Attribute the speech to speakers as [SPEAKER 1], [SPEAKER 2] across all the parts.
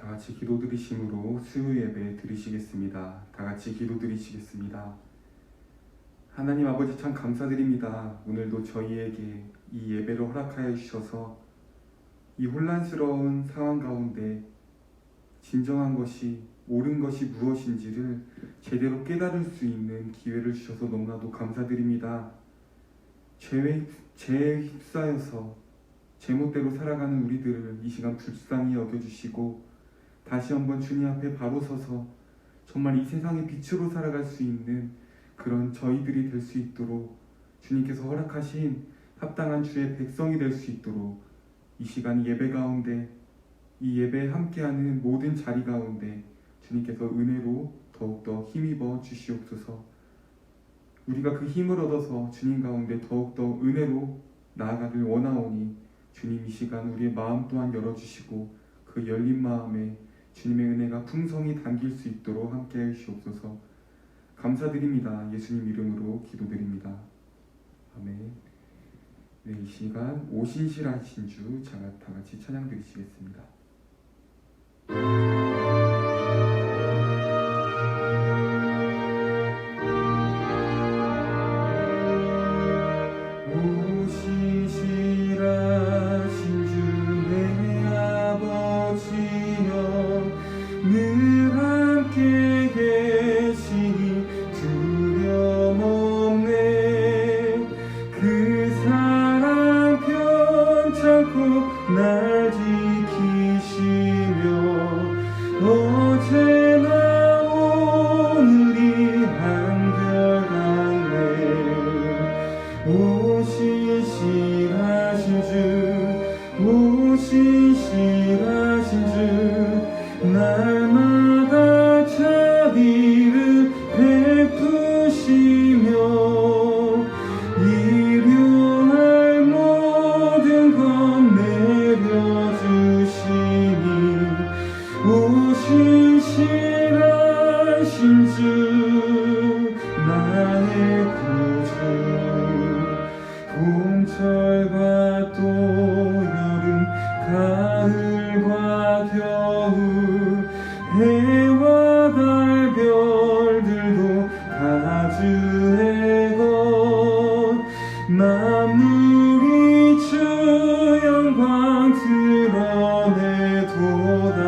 [SPEAKER 1] 다 같이 기도 드리심으로 수요 예배 드리시겠습니다. 다 같이 기도 드리시겠습니다. 하나님 아버지 참 감사드립니다. 오늘도 저희에게 이 예배를 허락하여 주셔서 이 혼란스러운 상황 가운데 진정한 것이 옳은 것이 무엇인지를 제대로 깨달을 수 있는 기회를 주셔서 너무나도 감사드립니다. 죄에 휩싸여서 제멋대로 살아가는 우리들을 이 시간 불쌍히 여겨주시고 다시 한번 주님 앞에 바로 서서 정말 이 세상의 빛으로 살아갈 수 있는 그런 저희들이 될 수 있도록 주님께서 허락하신 합당한 주의 백성이 될 수 있도록 이 시간 예배 가운데 이 예배에 함께하는 모든 자리 가운데 주님께서 은혜로 더욱더 힘입어 주시옵소서. 우리가 그 힘을 얻어서 주님 가운데 더욱더 은혜로 나아가길 원하오니 주님 이 시간 우리의 마음 또한 열어주시고 그 열린 마음에 주님의 은혜가 풍성히 담길 수 있도록 함께해 주시옵소서. 감사드립니다. 예수님 이름으로 기도드립니다. 아멘. 네, 이 시간 오신실하신 주 다 같이 찬양 드리시겠습니다.
[SPEAKER 2] 날 지키시며 어제나 오늘이 한결같네. 오신실하신 주 날마다 자비를 베푸시며 일용할 모든 것 내려주시니 오신실하신 주 나의 구주. 봄철과 또 여름 가을과 겨울 해와 달 별들도 다 주의 것. 만물이 주 영광 드러내도다.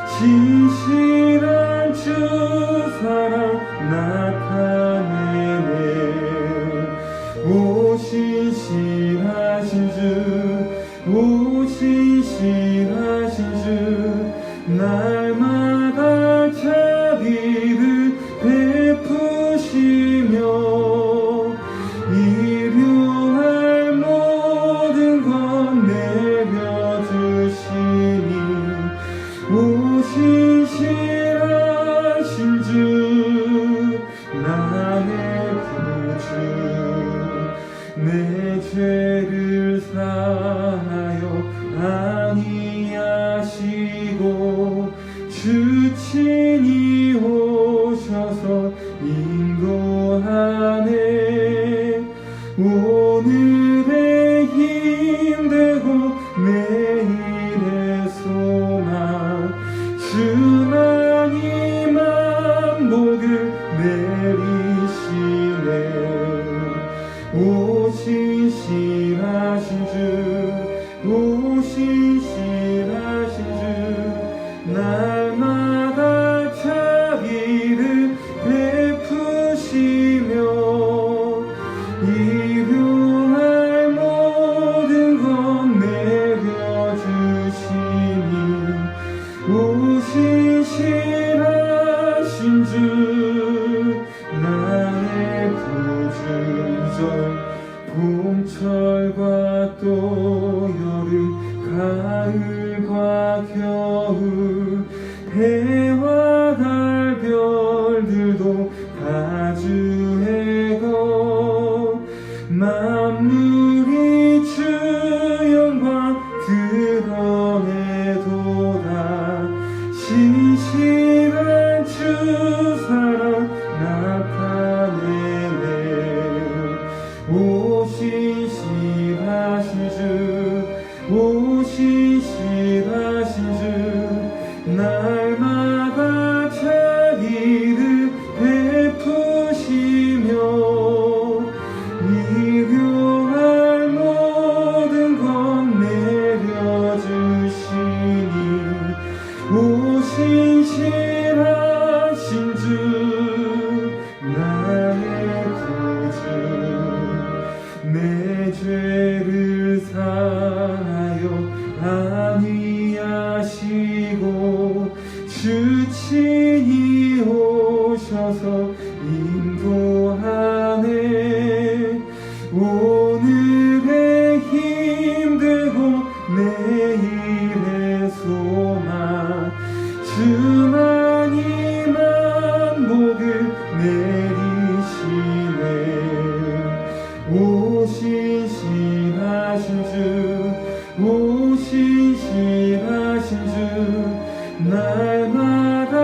[SPEAKER 2] 신실한 주 사랑 나타내네. 오신실하신 주 날마다 자비를 베푸시며 일용할 모든 것 내려주시니 오신실하신 주 나의 구주. 내 죄를 사하여 아니하시고 주 친히 오셔서 인도하네. 오늘의 힘되고 내일의 소망 주나님만 복을 내리시네. 오신실하신 주 날마다 자비를 베푸시며 일용할 모든 것 내려주시니 오신실하신 주 나의 구주. 봄철과 또 여름 가을과 겨울 해와 달 별들도 다 주의 것. 만물이 주 영광 드러내도다. 신실한 주 사랑 나타내네. 오신실하신 주 주시니 오신 신하신 주 나의 구주 내 죄를 사하여 안위하시고 주 친히 오셔서 인도하네 오늘의 힘되고 내일의 소망 주만이만 복을 내리시네 오신 신하신 주 오신 신하신 주 날마다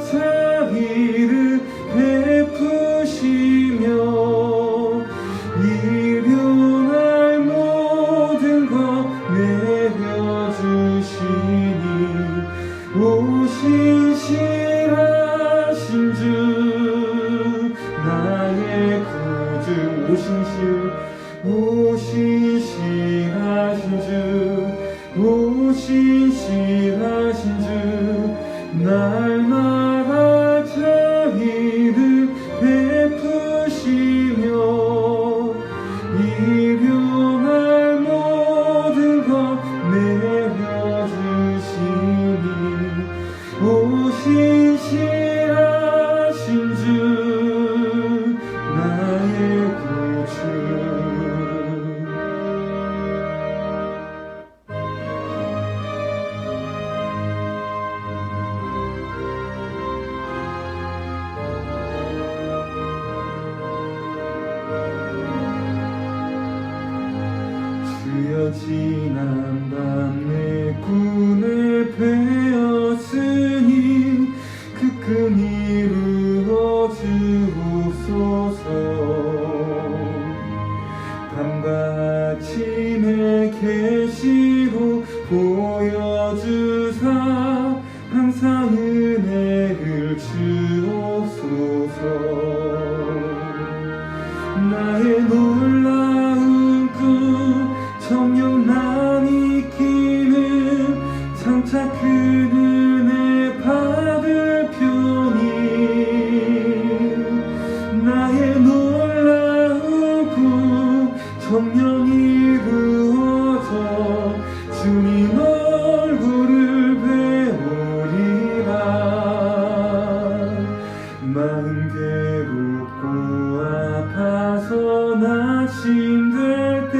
[SPEAKER 2] 자비를 베푸시며 일용할 모든 것 내려주시니 오신 신하신 주 나의 구주 오신 신하신 주 오신 신하신 주 날마다 자비를 베푸시며 일용할 모든 것 내려주시니 오신 신하신 주 나의 구주 주여 지난 밤 내 꿈에 베었으니 그 꿈 이루어 주옵소서 밤과 아침에 계시고 보여주사 항상 은혜를 주옵소서 나의 놀라운 꿈 정녕 남이기는 장차 그 은혜 받을 편이 나의 놀라운 꿈 정녕 이루어져 주님 얼굴을 배우리라 마음 괴롭고 아파서 낙심될 때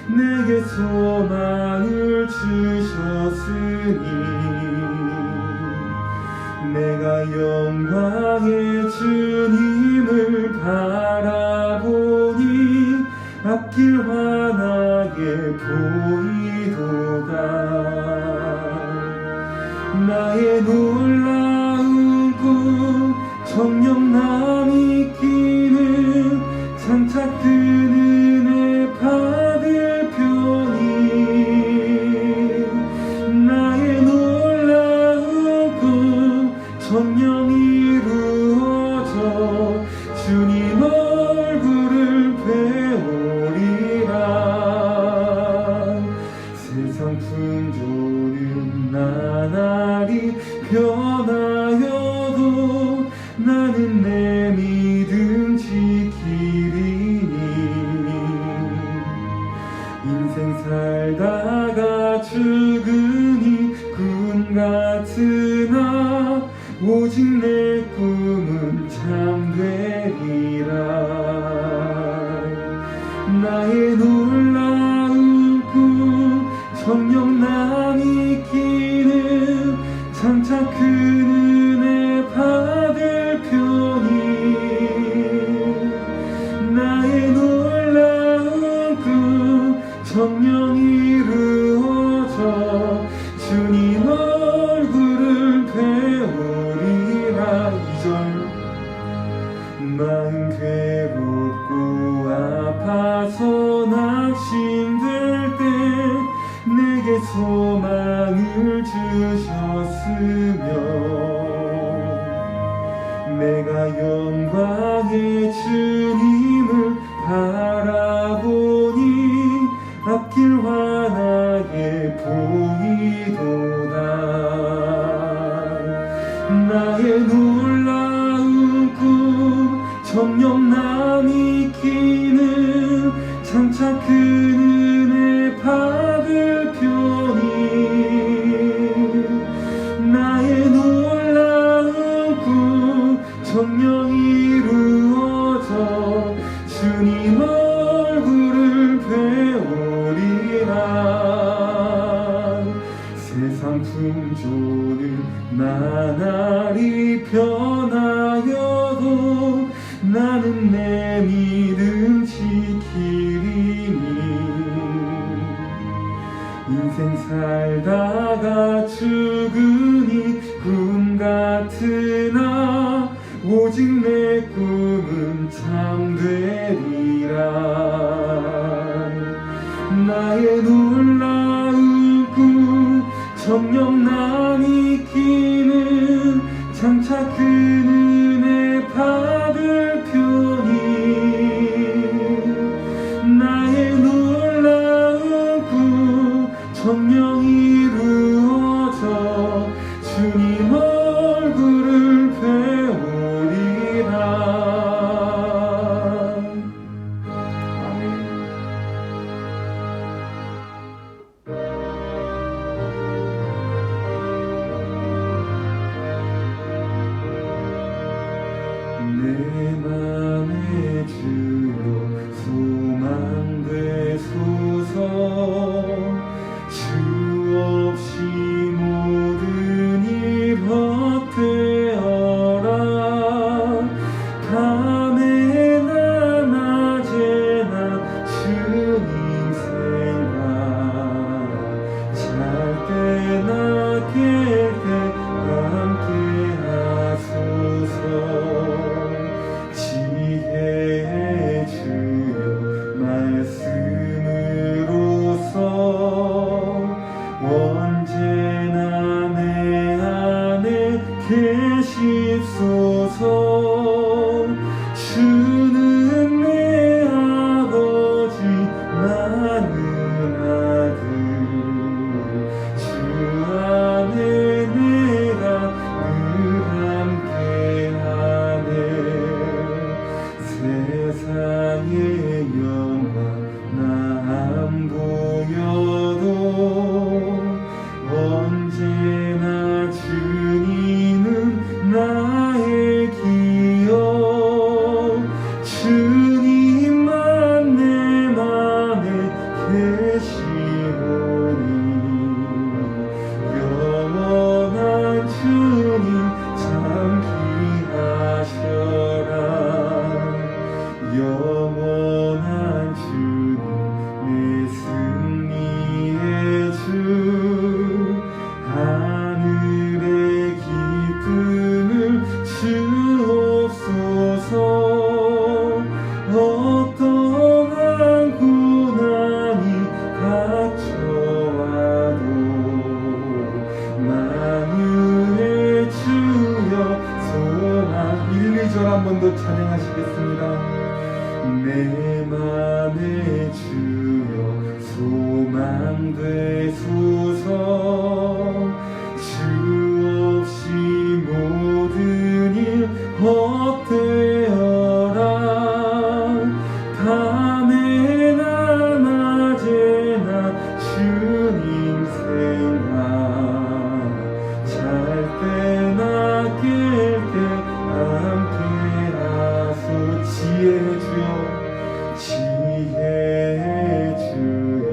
[SPEAKER 2] 내게 소망을 주셨으니 내가 영광의 주님을 바라보니 앞길 환하게 보이도다 나의 놀라운 꿈 정녕 남이기는 장차 그 은혜 받을 편이 나의 놀라운 꿈 정녕 이루어져 주님 얼굴을 배우리라 세상 풍조는 나날이 변하여도 나는 내 믿음 지키리니 인생 살다가 죽으니 꿈 같으나 오직 내 꿈은 참되리라 나의 놀라운 꿈 정녕 남이기는 장차 그 은혜 받을 편이 나의 놀라운 꿈 정녕 이루어져 주님 얼굴을 배우리라 2절 마음 괴롭고 아파서 낙심될 때 내게 소망을 주셨으며 되리도다. 나의 놀라운 꿈 정녕 남이 끼는 장차 그 은혜 받을 편이. 나의 놀라운 꿈 정녕 이루어져 주님 얼굴을 배우리라. 세상 풍조는 나날이 변하여도 나는 내 믿음 지키리니. 인생 살다가 죽으니 꿈 같으나 오직 내 꿈은 참되리라. 나의 놀라운 꿈 정녕 남이 끼는 장차 그 은혜 받을 편이. 나의 놀라운 꿈 정녕 이루어져 주님 얼굴을 배우리라. 아멘. 내 맘에 주여 소망 되소서. 주 없이 모든 일 헛되어라. 밤에나 낮에나 주님 생각. 잘 때나 깰 때 함께 하소서. 지혜의 주여 말씀으로써 언제나 내 안에 계십소서. 주는 내 아버지 나는 아들. 주 안에 내가 늘 함께하네. 세상의 영광 나 안 보여도 언제나 주님은 나의 기억. 주님만 내 맘에 계시오니. 영원한 주님 참 귀하셔라. 영원한 주님 내 승리의 주. 하늘의 기쁨을 주옵소서. 어떠한 고난이 닥쳐와도 만유의 주여 소망. 1, 2절 한 번 더 찬양하시겠습니다. 내 맘에 주여 소망 되소서. 주 없이 모든 일 헛되어라. 밤에나 낮에나 주님 생각. 잘 때나 깰 때 함께 하소. 지혜의 주여 지혜의 주여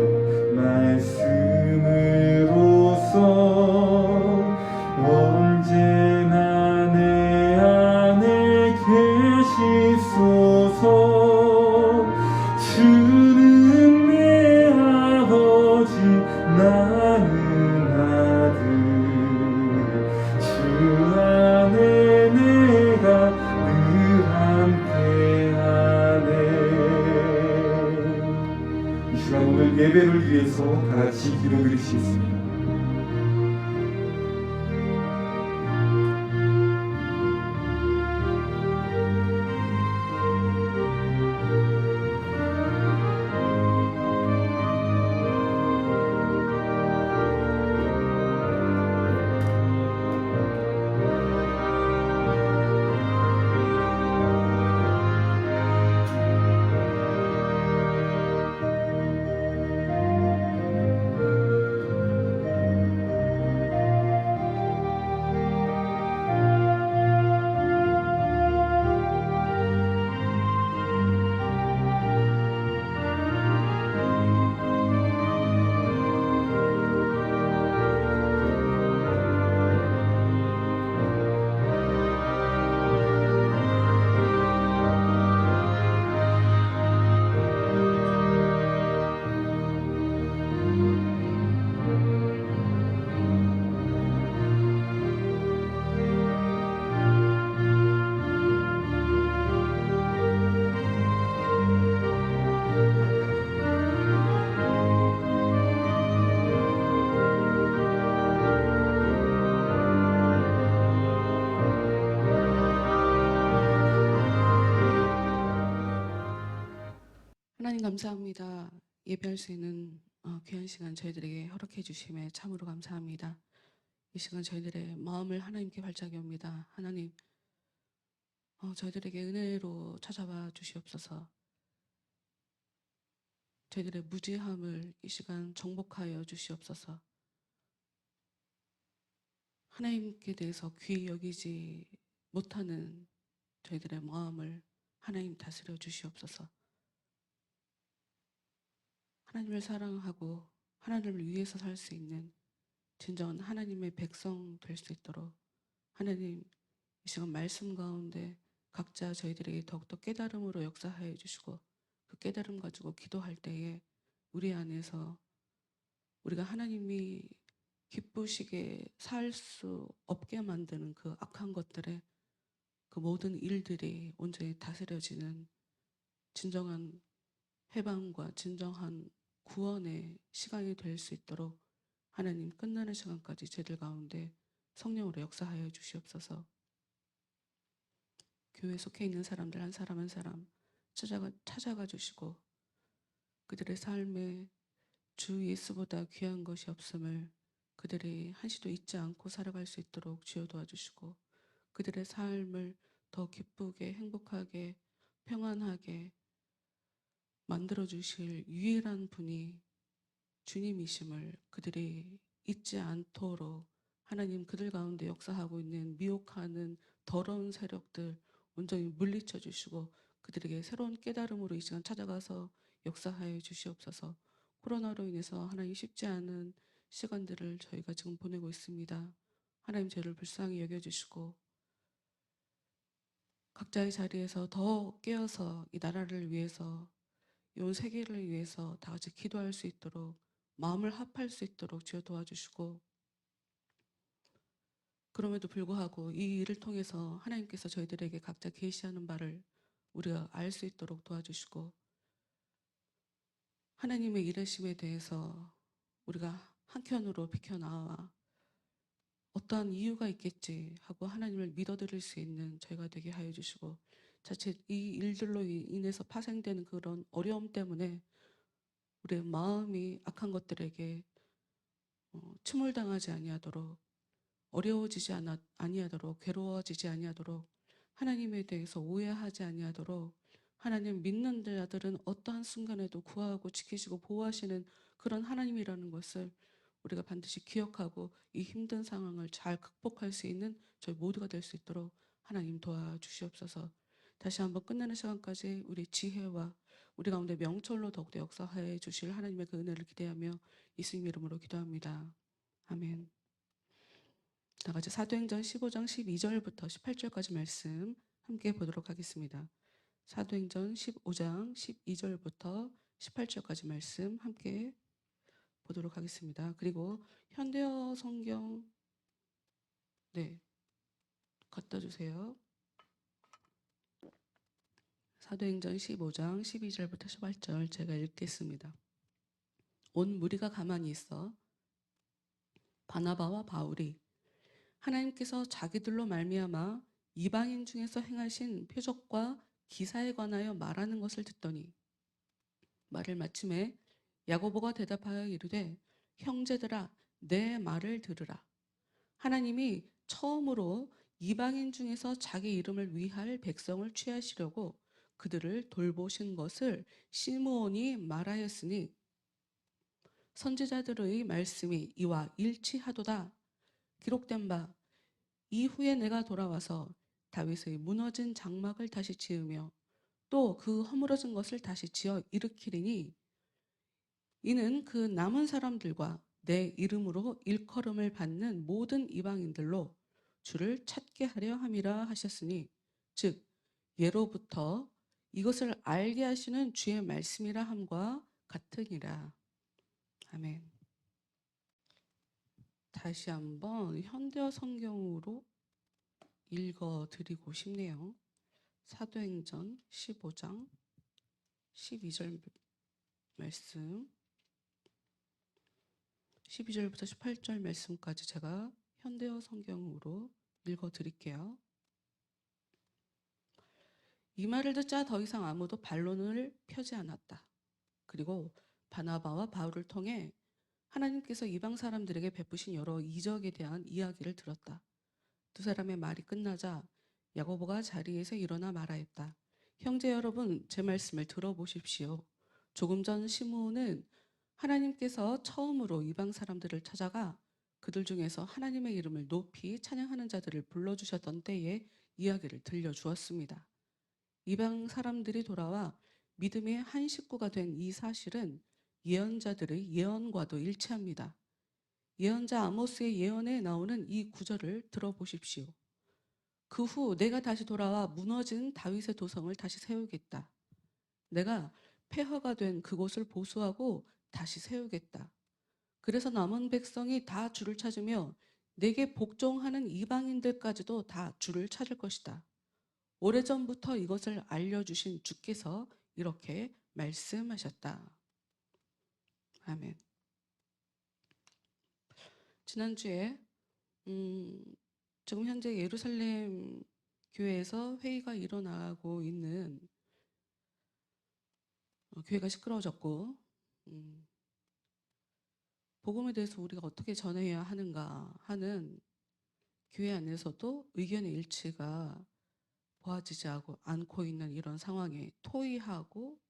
[SPEAKER 2] 말씀으로써 언제나 내 안에 계십소서. 주는 내 아버지 나는 아들. 주 안에 내가 늘 함께하네. 이 시간 오늘 예배를 위해서 다 같이 기도드리시겠습니다.
[SPEAKER 3] 하나님 감사합니다. 예배할 수 있는 귀한 시간 저희들에게 허락해 주심에 참으로 감사합니다. 이 시간 저희들의 마음을 하나님께 발차게 옵니다. 하나님, 저희들에게 은혜로 찾아와 주시옵소서. 저희들의 무지함을 이 시간 정복하여 주시옵소서. 하나님께 대해서 귀히 여기지 못하는 저희들의 마음을 하나님 다스려 주시옵소서. 하나님을 사랑하고 하나님을 위해서 살 수 있는 진정한 하나님의 백성 될 수 있도록 하나님 이 시간 말씀 가운데 각자 저희들에게 더욱더 깨달음으로 역사하여 주시고 그 깨달음 가지고 기도할 때에 우리 안에서 우리가 하나님이 기쁘시게 살 수 없게 만드는 그 악한 것들의 그 모든 일들이 온전히 다스려지는 진정한 해방과 진정한 구원의 시간이 될 수 있도록 하나님 끝나는 시간까지 저희들 가운데 성령으로 역사하여 주시옵소서. 교회에 속해 있는 사람들 한 사람 한 사람 찾아가 주시고 그들의 삶에 주 예수보다 귀한 것이 없음을 그들이 한시도 잊지 않고 살아갈 수 있도록 주여 도와주시고 그들의 삶을 더 기쁘게 행복하게 평안하게 만들어 주실 유일한 분이 주님이심을 그들이 잊지 않도록 하나님 그들 가운데 역사하고 있는 미혹하는 더러운 세력들 온전히 물리쳐 주시고 그들에게 새로운 깨달음으로 이 시간 찾아가서 역사하여 주시옵소서. 코로나로 인해서 하나님 쉽지 않은 시간들을 저희가 지금 보내고 있습니다. 하나님 저희를 불쌍히 여겨주시고 각자의 자리에서 더 깨어서 이 나라를 위해서 이 온 세계를 위해서 다 같이 기도할 수 있도록 마음을 합할 수 있도록 주여 도와주시고 그럼에도 불구하고 이 일을 통해서 하나님께서 저희들에게 각자 계시하는 바를 우리가 알 수 있도록 도와주시고 하나님의 일하심에 대해서 우리가 한켠으로 비켜나와 어떠한 이유가 있겠지 하고 하나님을 믿어드릴 수 있는 저희가 되게 하여 주시고 자칫 이 일들로 인해서 파생되는 그런 어려움 때문에 우리의 마음이 악한 것들에게 침몰당하지 아니하도록 어려워지지 아니하도록 괴로워지지 아니하도록 하나님에 대해서 오해하지 아니하도록 하나님 믿는 자들은 어떠한 순간에도 구하고 지키시고 보호하시는 그런 하나님이라는 것을 우리가 반드시 기억하고 이 힘든 상황을 잘 극복할 수 있는 저희 모두가 될 수 있도록 하나님 도와주시옵소서. 다시 한번 끝나는 시간까지 우리 지혜와 우리 가운데 명철로 더욱더 역사해 주실 하나님의 그 은혜를 기대하며 예수님 이름으로 기도합니다. 아멘. 다 같이 사도행전 15장 12절부터 18절까지 말씀 함께 보도록 하겠습니다. 사도행전 15장 12절부터 18절까지 말씀 함께 보도록 하겠습니다. 그리고 현대어 성경 갖다 주세요. 사도행전 15장 12절부터 18절 제가 읽겠습니다. 온 무리가 가만히 있어 바나바와 바울이 하나님께서 자기들로 말미암아 이방인 중에서 행하신 표적과 기사에 관하여 말하는 것을 듣더니 말을 마침에 야고보가 대답하여 이르되 형제들아 내 말을 들으라. 하나님이 처음으로 이방인 중에서 자기 이름을 위할 백성을 취하시려고 그들을 돌보신 것을 시므온이 말하였으니 선지자들의 말씀이 이와 일치하도다. 기록된 바 이후에 내가 돌아와서 다윗의 무너진 장막을 다시 지으며 또 그 허물어진 것을 다시 지어 일으키리니 이는 그 남은 사람들과 내 이름으로 일컬음을 받는 모든 이방인들로 주를 찾게 하려 함이라 하셨으니 즉 예로부터 이것을 알게 하시는 주의 말씀이라 함과 같으니라. 아멘. 다시 한번 현대어 성경으로 읽어드리고 싶네요. 사도행전 15장 12절 말씀 12절부터 18절 말씀까지 제가 현대어 성경으로 읽어드릴게요. 이 말을 듣자 더 이상 아무도 반론을 펴지 않았다. 그리고 바나바와 바울을 통해 하나님께서 이방 사람들에게 베푸신 여러 이적에 대한 이야기를 들었다. 두 사람의 말이 끝나자 야고보가 자리에서 일어나 말하였다. 형제 여러분, 제 말씀을 들어보십시오. 조금 전 시므온은 하나님께서 처음으로 이방 사람들을 찾아가 그들 중에서 하나님의 이름을 높이 찬양하는 자들을 불러주셨던 때의 이야기를 들려주었습니다. 이방 사람들이 돌아와 믿음의 한 식구가 된 이 사실은 예언자들의 예언과도 일치합니다. 예언자 아모스의 예언에 나오는 이 구절을 들어보십시오. 그 후 내가 다시 돌아와 무너진 다윗의 도성을 다시 세우겠다. 내가 폐허가 된 그곳을 보수하고 다시 세우겠다. 그래서 남은 백성이 다 주를 찾으며 내게 복종하는 이방인들까지도 다 주를 찾을 것이다. 오래전부터 이것을 알려주신 주께서 이렇게 말씀하셨다. 아멘. 지난주에 지금 현재 예루살렘 교회에서 회의가 일어나고 있는 교회가 시끄러워졌고 복음에 대해서 우리가 어떻게 전해야 하는가 하는 교회 안에서도 의견의 일치가 보아지지 않고 있는 이런 상황에 토의하고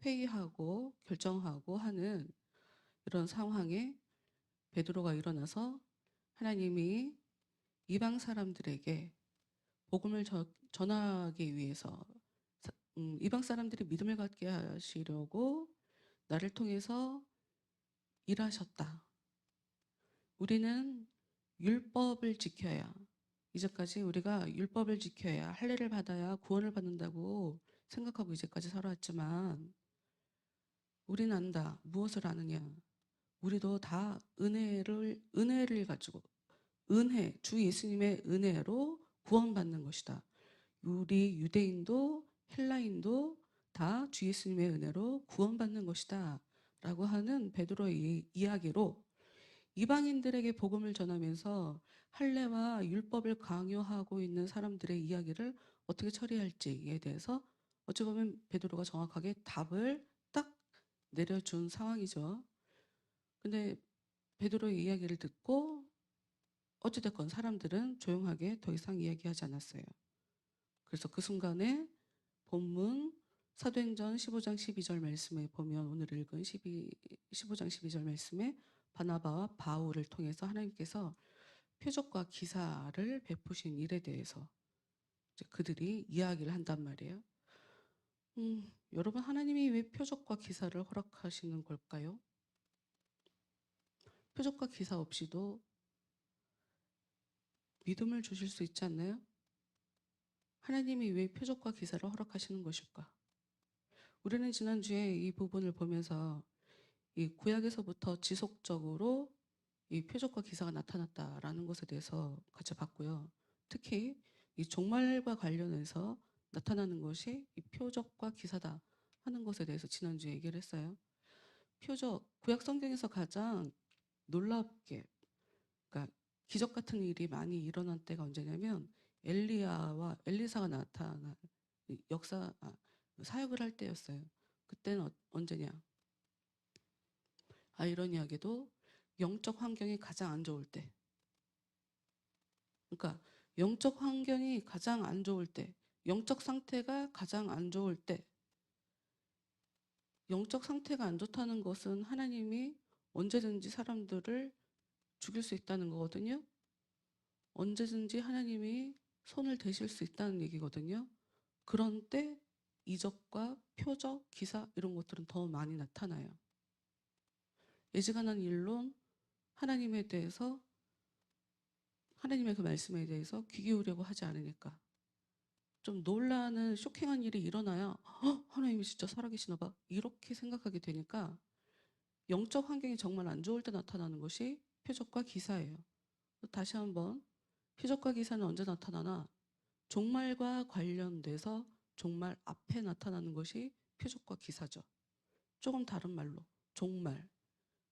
[SPEAKER 3] 회의하고 결정하고 하는 이런 상황에 베드로가 일어나서 하나님이 이방 사람들에게 복음을 전하기 위해서 이방 사람들이 믿음을 갖게 하시려고 나를 통해서 일하셨다. 우리는 율법을 지켜야, 이제까지 우리가 율법을 지켜야 할례를 받아야 구원을 받는다고 생각하고 이제까지 살아왔지만 우리는 안다. 무엇을 아느냐? 우리도 다 은혜를 가지고 주 예수님의 은혜로 구원받는 것이다. 우리 유대인도 헬라인도 다 주 예수님의 은혜로 구원받는 것이다. 라고 하는 베드로의 이야기로 이방인들에게 복음을 전하면서 할례와 율법을 강요하고 있는 사람들의 이야기를 어떻게 처리할지에 대해서 어찌 보면 베드로가 정확하게 답을 딱 내려준 상황이죠. 근데 베드로의 이야기를 듣고 어찌됐건 사람들은 조용하게 더 이상 이야기하지 않았어요. 그래서 그 순간에 본문 사도행전 15장 12절 말씀에 보면 오늘 읽은 15장 12절 말씀에 바나바와 바울을 통해서 하나님께서 표적과 기사를 베푸신 일에 대해서 이제 그들이 이야기를 한단 말이에요. 여러분, 하나님이 왜 표적과 기사를 허락하시는 걸까요? 표적과 기사 없이도 믿음을 주실 수 있지 않나요? 하나님이 왜 표적과 기사를 허락하시는 것일까? 우리는 지난주에 이 부분을 보면서 이 구약에서부터 지속적으로 이 표적과 기사가 나타났다라는 것에 대해서 같이 봤고요. 특히 이 종말과 관련해서 나타나는 것이 이 표적과 기사다 하는 것에 대해서 지난주에 얘기를 했어요. 구약 성경에서 가장 놀랍게, 그러니까 기적 같은 일이 많이 일어난 때가 언제냐면 엘리야와 엘리사가 나타난 사역을 할 때였어요. 그때는 언제냐? 아이러니하게도 영적 환경이 가장 안 좋을 때. 그러니까 영적 환경이 가장 안 좋을 때, 영적 상태가 가장 안 좋을 때, 영적 상태가 안 좋다는 것은 하나님이 언제든지 사람들을 죽일 수 있다는 거거든요. 언제든지 하나님이 손을 대실 수 있다는 얘기거든요. 그런 때 이적과 표적, 기사 이런 것들은 더 많이 나타나요. 예지간한 일론 하나님의 그 말씀에 대해서 귀 기울이려고 하지 않으니까 좀 놀라는 쇼킹한 일이 일어나야 하나님이 진짜 살아계시나 봐 이렇게 생각하게 되니까 영적 환경이 정말 안 좋을 때 나타나는 것이 표적과 기사예요. 다시 한번 표적과 기사는 언제 나타나나? 종말과 관련돼서 종말 앞에 나타나는 것이 표적과 기사죠. 조금 다른 말로 종말.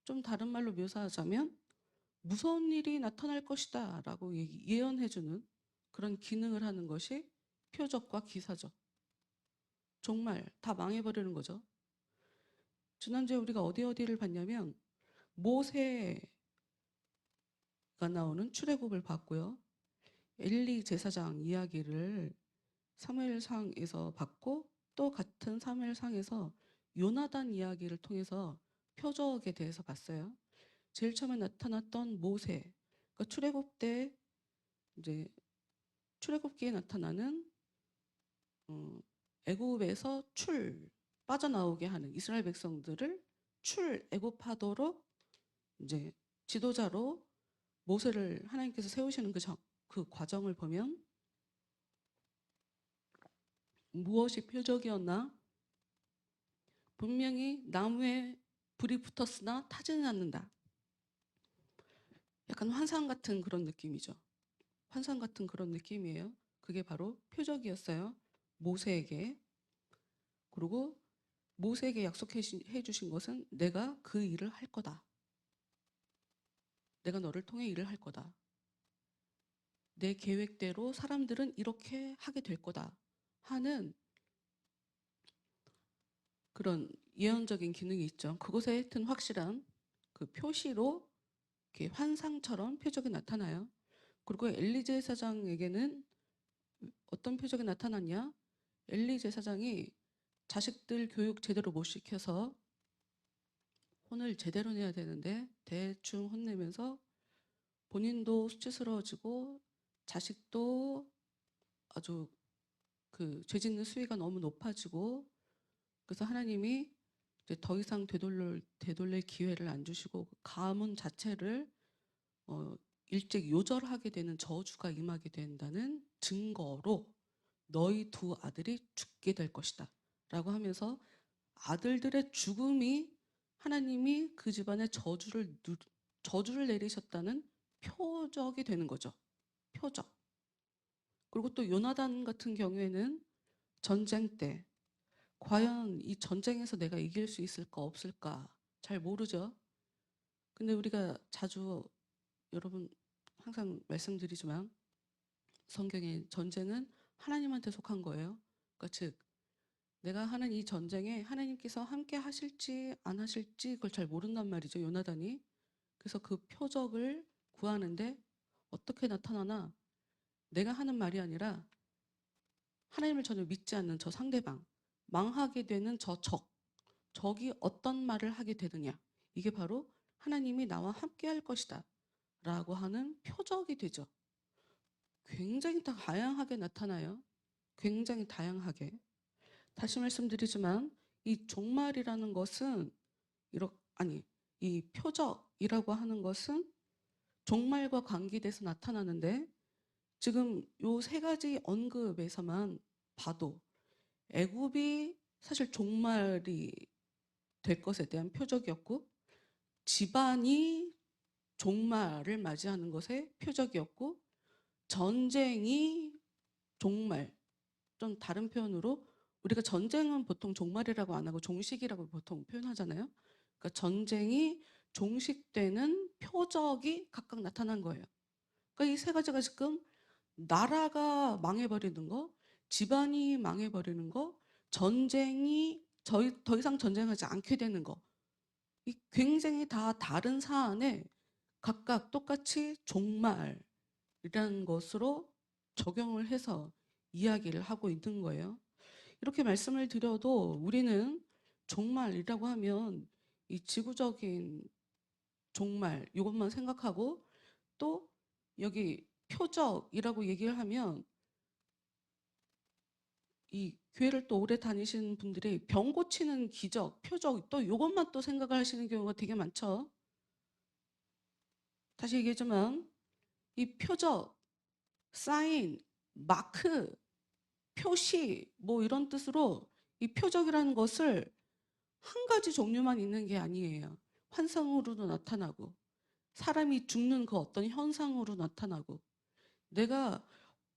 [SPEAKER 3] 좀 다른 말로 묘사하자면 무서운 일이 나타날 것이다 라고 예언해주는 그런 기능을 하는 것이 표적과 기사죠. 정말 다 망해버리는 거죠. 지난주에 우리가 어디를 봤냐면 모세가 나오는 출애굽을 봤고요. 엘리 제사장 이야기를 사무엘상에서 봤고 또 같은 사무엘상에서 요나단 이야기를 통해서 표적에 대해서 봤어요. 제일 처음에 나타났던 모세, 그러니까 출애굽 때 이제 출애굽기에 나타나는 애굽에서 빠져나오게 하는 이스라엘 백성들을 애굽하도록 이제 지도자로 모세를 하나님께서 세우시는 그 과정을 보면 무엇이 표적이었나? 분명히 나무에 불이 붙었으나 타지는 않는다. 약간 환상 같은 그런 느낌이죠. 환상 같은 그런 느낌이에요. 그게 바로 표적이었어요. 모세에게. 그리고 모세에게 약속해 주신 것은 내가 그 일을 할 거다. 내가 너를 통해 일을 할 거다. 내 계획대로 사람들은 이렇게 하게 될 거다 하는 그런 예언적인 기능이 있죠. 그것에 하여튼 확실한 그 표시로 이렇게 환상처럼 표적이 나타나요. 그리고 엘리 제사장에게는 어떤 표적이 나타났냐? 엘리 제사장이 자식들 교육 제대로 못 시켜서 혼을 제대로 내야 되는데 대충 혼내면서 본인도 수치스러워지고 자식도 아주 그 죄 짓는 수위가 너무 높아지고 그래서 하나님이 이제 더 이상 되돌릴 기회를 안 주시고 그 가문 자체를 일찍 요절하게 되는 저주가 임하게 된다는 증거로 너희 두 아들이 죽게 될 것이다 라고 하면서 아들들의 죽음이 하나님이 그 집안에 저주를 내리셨다는 표적이 되는 거죠. 표적. 그리고 또 요나단 같은 경우에는 전쟁 때 과연 이 전쟁에서 내가 이길 수 있을까 없을까 잘 모르죠. 근데 우리가 자주 여러분 항상 말씀드리지만 성경의 전쟁은 하나님한테 속한 거예요. 그러니까 즉 내가 하는 이 전쟁에 하나님께서 함께 하실지 안 하실지 그걸 잘 모른단 말이죠. 요나단이. 그래서 그 표적을 구하는데 어떻게 나타나나 내가 하는 말이 아니라 하나님을 전혀 믿지 않는 저 상대방, 망하게 되는 저 적이 어떤 말을 하게 되느냐. 이게 바로 하나님이 나와 함께 할 것이다 라고 하는 표적이 되죠. 굉장히 다양하게 나타나요. 굉장히 다양하게. 다시 말씀드리지만 이 종말이라는 것은 이 표적이라고 하는 것은 종말과 관계돼서 나타나는데 지금 요 세 가지 언급에서만 봐도 애굽이 사실 종말이 될 것에 대한 표적이었고 집안이 종말을 맞이하는 것의 표적이었고 전쟁이 종말, 좀 다른 표현으로 우리가 전쟁은 보통 종말이라고 안 하고 종식이라고 보통 표현하잖아요. 그러니까 전쟁이 종식되는 표적이 각각 나타난 거예요. 그러니까 이 세 가지가 지금 나라가 망해버리는 거, 집안이 망해버리는 거, 전쟁이 더 이상 전쟁하지 않게 되는 거, 이 굉장히 다 다른 사안에 각각 똑같이 종말이라는 것으로 적용을 해서 이야기를 하고 있는 거예요. 이렇게 말씀을 드려도 우리는 종말이라고 하면 이 지구적인 종말 이것만 생각하고 또 여기 표적이라고 얘기를 하면 이 교회를 또 오래 다니시는 분들이 병 고치는 기적, 표적 또 이것만 또 생각을 하시는 경우가 되게 많죠. 다시 얘기하지만 이 표적, 사인, 마크, 표시 뭐 이런 뜻으로 이 표적이라는 것을 한 가지 종류만 있는 게 아니에요. 환상으로도 나타나고 사람이 죽는 그 어떤 현상으로 나타나고 내가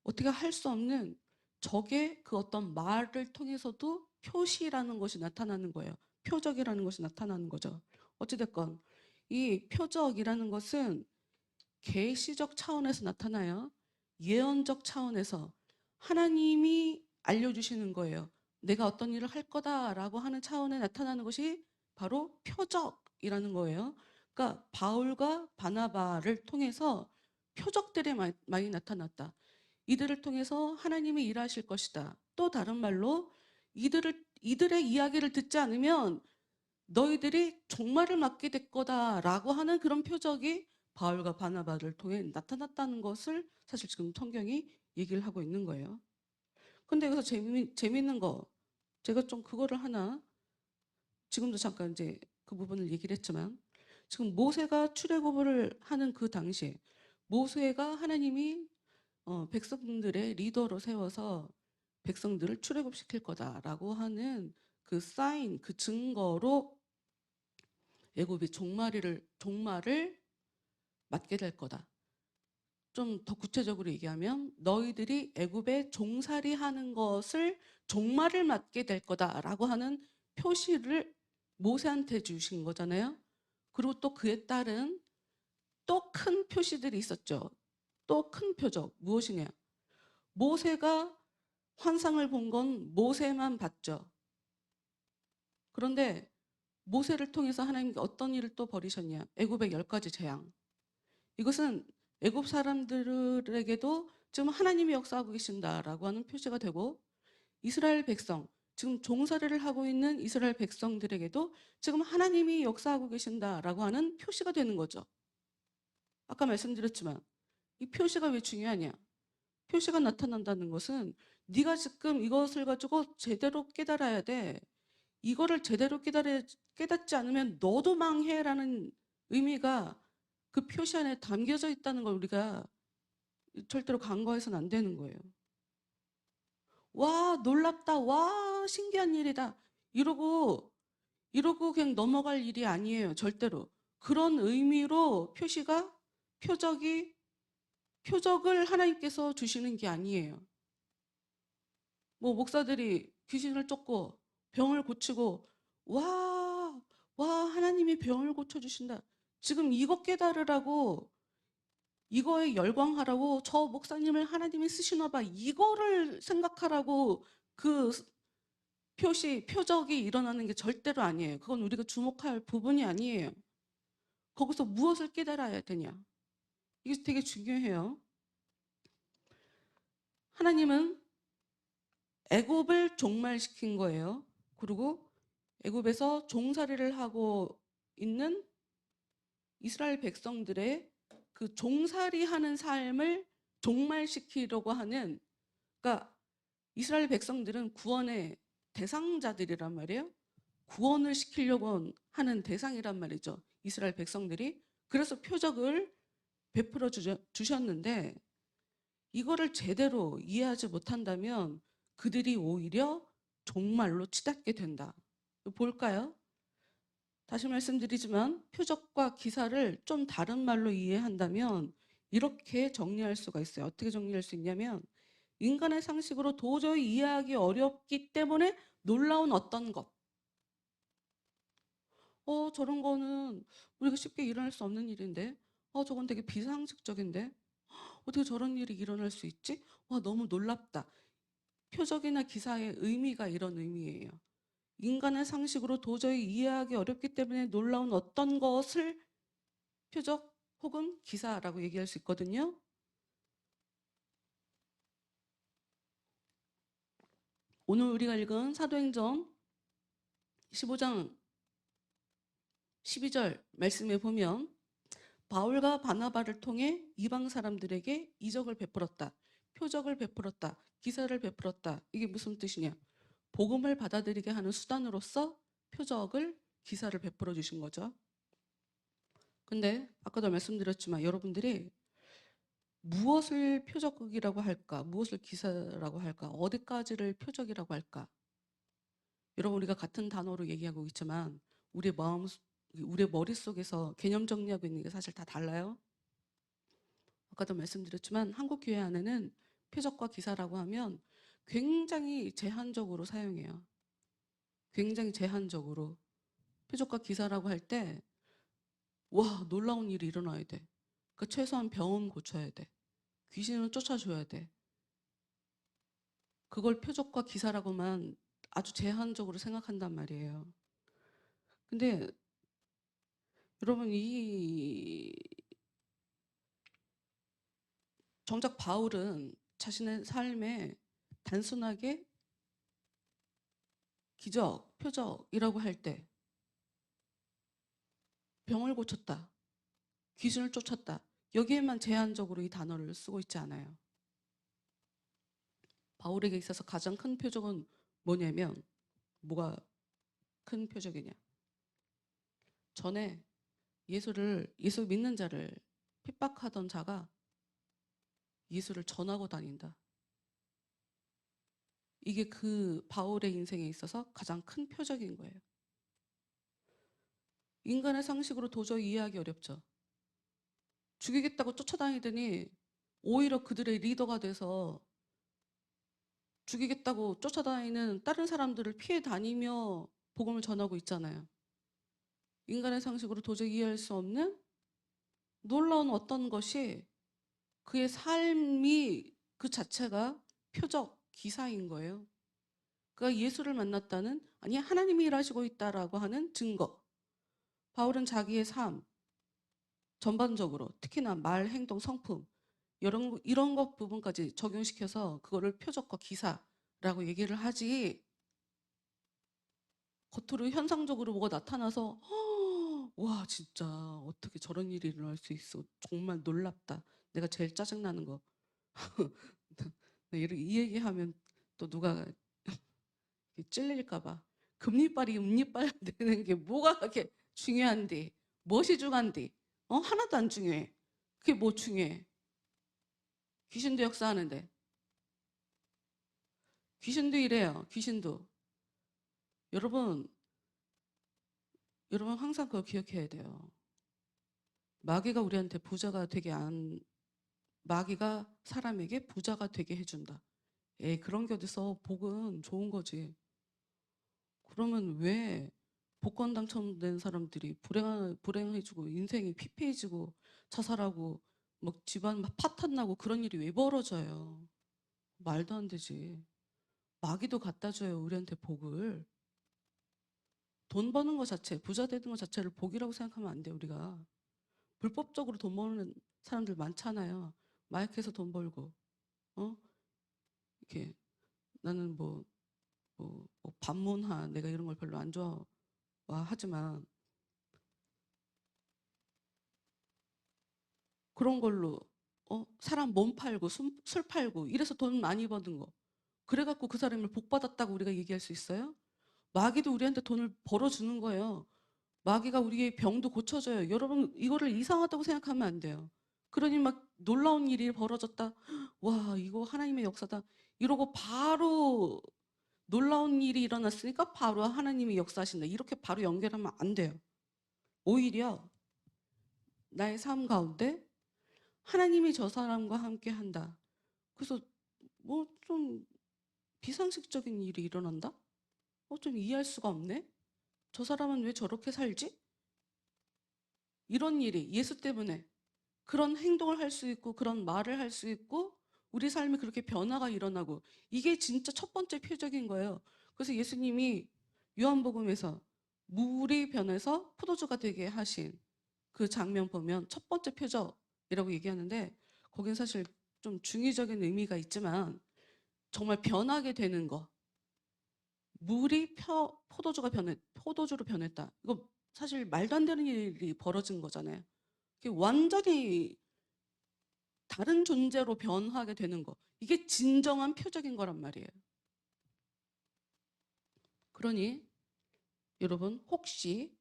[SPEAKER 3] 어떻게 할 수 없는 적의 그 어떤 말을 통해서도 표시라는 것이 나타나는 거예요. 표적이라는 것이 나타나는 거죠. 어찌됐건 이 표적이라는 것은 계시적 차원에서 나타나요. 예언적 차원에서 하나님이 알려주시는 거예요. 내가 어떤 일을 할 거다라고 하는 차원에 나타나는 것이 바로 표적이라는 거예요. 그러니까 바울과 바나바를 통해서 표적들이 많이 나타났다. 이들을 통해서 하나님이 일하실 것이다. 또 다른 말로 이들의 이야기를 듣지 않으면 너희들이 종말을 맞게 될 거다라고 하는 그런 표적이 바울과 바나바를 통해 나타났다는 것을 사실 지금 성경이 얘기를 하고 있는 거예요. 근데 여기서 재미있는 거, 제가 좀 그거를 하나, 지금도 잠깐 이제 그 부분을 얘기를 했지만, 지금 모세가 출애굽을 하는 그 당시에 모세가 하나님이 백성들의 리더로 세워서 백성들을 출애굽시킬 거다라고 하는 그 사인, 그 증거로 애굽이 종말을 맞게 될 거다. 좀 더 구체적으로 얘기하면 너희들이 애굽에 종살이하는 것을 종말을 맞게 될 거다라고 하는 표시를 모세한테 주신 거잖아요. 그리고 또 그에 따른 또 큰 표시들이 있었죠. 또 큰 표적 무엇이냐? 모세가 환상을 본 건 모세만 봤죠. 그런데 모세를 통해서 하나님께 어떤 일을 또 벌이셨냐? 애굽의 10가지 재앙. 이것은 애굽 사람들에게도 지금 하나님이 역사하고 계신다라고 하는 표시가 되고, 이스라엘 백성, 지금 종살이를 하고 있는 이스라엘 백성들에게도 지금 하나님이 역사하고 계신다라고 하는 표시가 되는 거죠. 아까 말씀드렸지만 이 표시가 왜 중요하냐? 표시가 나타난다는 것은 네가 지금 이것을 가지고 제대로 깨달아야 돼. 이거를 제대로 깨닫지 않으면 너도 망해라는 의미가 그 표시 안에 담겨져 있다는 걸 우리가 절대로 간과해서는 안 되는 거예요. 와, 놀랍다. 와, 신기한 일이다. 이러고 그냥 넘어갈 일이 아니에요. 절대로. 그런 의미로 표적을 하나님께서 주시는 게 아니에요. 뭐 목사들이 귀신을 쫓고 병을 고치고 와, 하나님이 병을 고쳐주신다. 지금 이거 깨달으라고, 이거에 열광하라고 저 목사님을 하나님이 쓰시나 봐. 이거를 생각하라고 그 표적이 일어나는 게 절대로 아니에요. 그건 우리가 주목할 부분이 아니에요. 거기서 무엇을 깨달아야 되냐? 이게 되게 중요해요. 하나님은 애굽을 종말시킨 거예요. 그리고 애굽에서 종살이를 하고 있는 이스라엘 백성들의 그 종살이하는 삶을 종말시키려고 하는, 그러니까 이스라엘 백성들은 구원의 대상자들이란 말이에요. 구원을 시키려고 하는 대상이란 말이죠. 이스라엘 백성들이. 그래서 표적을 베풀어 주셨는데 이거를 제대로 이해하지 못한다면 그들이 오히려 종말로 치닫게 된다. 볼까요? 다시 말씀드리지만 표적과 기사를 좀 다른 말로 이해한다면 이렇게 정리할 수가 있어요. 어떻게 정리할 수 있냐면 인간의 상식으로 도저히 이해하기 어렵기 때문에 놀라운 어떤 것. 저런 거는 우리가 쉽게 일어날 수 없는 일인데. 저건 되게 비상식적인데. 어떻게 저런 일이 일어날 수 있지? 와, 너무 놀랍다. 표적이나 기사의 의미가 이런 의미예요. 인간의 상식으로 도저히 이해하기 어렵기 때문에 놀라운 어떤 것을 표적 혹은 기사라고 얘기할 수 있거든요. 오늘 우리가 읽은 사도행전 15장 12절 말씀에 보면 바울과 바나바를 통해 이방 사람들에게 이적을 베풀었다. 표적을 베풀었다. 기사를 베풀었다. 이게 무슨 뜻이냐? 복음을 받아들이게 하는 수단으로서 표적을, 기사를 베풀어 주신 거죠. 근데 아까도 말씀드렸지만 여러분들이 무엇을 표적이라고 할까? 무엇을 기사라고 할까? 어디까지를 표적이라고 할까? 여러분, 우리가 같은 단어로 얘기하고 있지만 우리의 머릿속에서 개념 정리하고 있는 게 사실 다 달라요. 아까도 말씀드렸지만 한국 교회 안에는 표적과 기사라고 하면 굉장히 제한적으로 사용해요. 굉장히 제한적으로. 표적과 기사라고 할 때 와, 놀라운 일이 일어나야 돼. 그러니까 최소한 병은 고쳐야 돼. 귀신은 쫓아줘야 돼. 그걸 표적과 기사라고만 아주 제한적으로 생각한단 말이에요. 근데 여러분 이 정작 바울은 자신의 삶에 단순하게 기적, 표적이라고 할 때 병을 고쳤다, 귀신을 쫓았다, 여기에만 제한적으로 이 단어를 쓰고 있지 않아요. 바울에게 있어서 가장 큰 표적은 뭐냐면, 뭐가 큰 표적이냐? 전에 예수 믿는 자를 핍박하던 자가 예수를 전하고 다닌다. 이게 그 바울의 인생에 있어서 가장 큰 표적인 거예요. 인간의 상식으로 도저히 이해하기 어렵죠. 죽이겠다고 쫓아다니더니 오히려 그들의 리더가 돼서 죽이겠다고 쫓아다니는 다른 사람들을 피해 다니며 복음을 전하고 있잖아요. 인간의 상식으로 도저히 이해할 수 없는 놀라운 어떤 것이, 그의 삶이 그 자체가 표적, 기사인 거예요. 그가 예수를 만났다는, 아니 하나님이 일하시고 있다라고 하는 증거. 바울은 자기의 삶 전반적으로, 특히나 말, 행동, 성품 이런 것 부분까지 적용시켜서 그거를 표적과 기사라고 얘기를 하지, 겉으로 현상적으로 뭐가 나타나서 와 진짜 어떻게 저런 일이 일어날 수 있어, 정말 놀랍다, 내가 제일 짜증나는 거 이 얘기하면 또 누가 찔릴까 봐. 금리빨이 은리빨 되는 게 뭐가 그렇게 중요한데, 무엇이 중요한데? 하나도 안 중요해. 그게 뭐 중요해? 귀신도 역사하는데. 귀신도 이래요. 귀신도. 여러분 항상 그거 기억해야 돼요. 마귀가 우리한테 마귀가 사람에게 부자가 되게 해준다. 그런 게 어디서, 복은 좋은 거지. 그러면 왜 복권 당첨된 사람들이 불행해지고 인생이 피폐해지고 자살하고 막 집안 막 파탄 나고 그런 일이 왜 벌어져요? 말도 안 되지. 마귀도 갖다 줘요, 우리한테 복을. 돈 버는 것 자체, 부자 되는 것 자체를 복이라고 생각하면 안 돼요, 우리가. 불법적으로 돈 버는 사람들 많잖아요. 마약해서 돈 벌고, 이렇게. 나는 뭐 반문화, 내가 이런 걸 별로 안 좋아하지만 그런 걸로 사람 몸 팔고 술 팔고 이래서 돈 많이 버는 거, 그래갖고 그 사람을 복 받았다고 우리가 얘기할 수 있어요? 마귀도 우리한테 돈을 벌어주는 거예요. 마귀가 우리의 병도 고쳐줘요. 여러분 이거를 이상하다고 생각하면 안 돼요. 그러니 막 놀라운 일이 벌어졌다, 와 이거 하나님의 역사다 이러고 바로 놀라운 일이 일어났으니까 바로 하나님이 역사하신다 이렇게 바로 연결하면 안 돼요. 오히려 나의 삶 가운데 하나님이 저 사람과 함께 한다. 그래서 뭐 좀 비상식적인 일이 일어난다? 좀 이해할 수가 없네? 저 사람은 왜 저렇게 살지? 이런 일이 예수 때문에 그런 행동을 할 수 있고 그런 말을 할 수 있고 우리 삶이 그렇게 변화가 일어나고, 이게 진짜 첫 번째 표적인 거예요. 그래서 예수님이 요한복음에서 물이 변해서 포도주가 되게 하신 그 장면 보면 첫 번째 표적이라고 얘기하는데, 거긴 사실 좀 중의적인 의미가 있지만 정말 변하게 되는 거, 물이 포도주로 변했다, 이거 사실 말도 안 되는 일이 벌어진 거잖아요. 그게 완전히 다른 존재로 변하게 되는 거, 이게 진정한 표적인 거란 말이에요. 그러니 여러분 혹시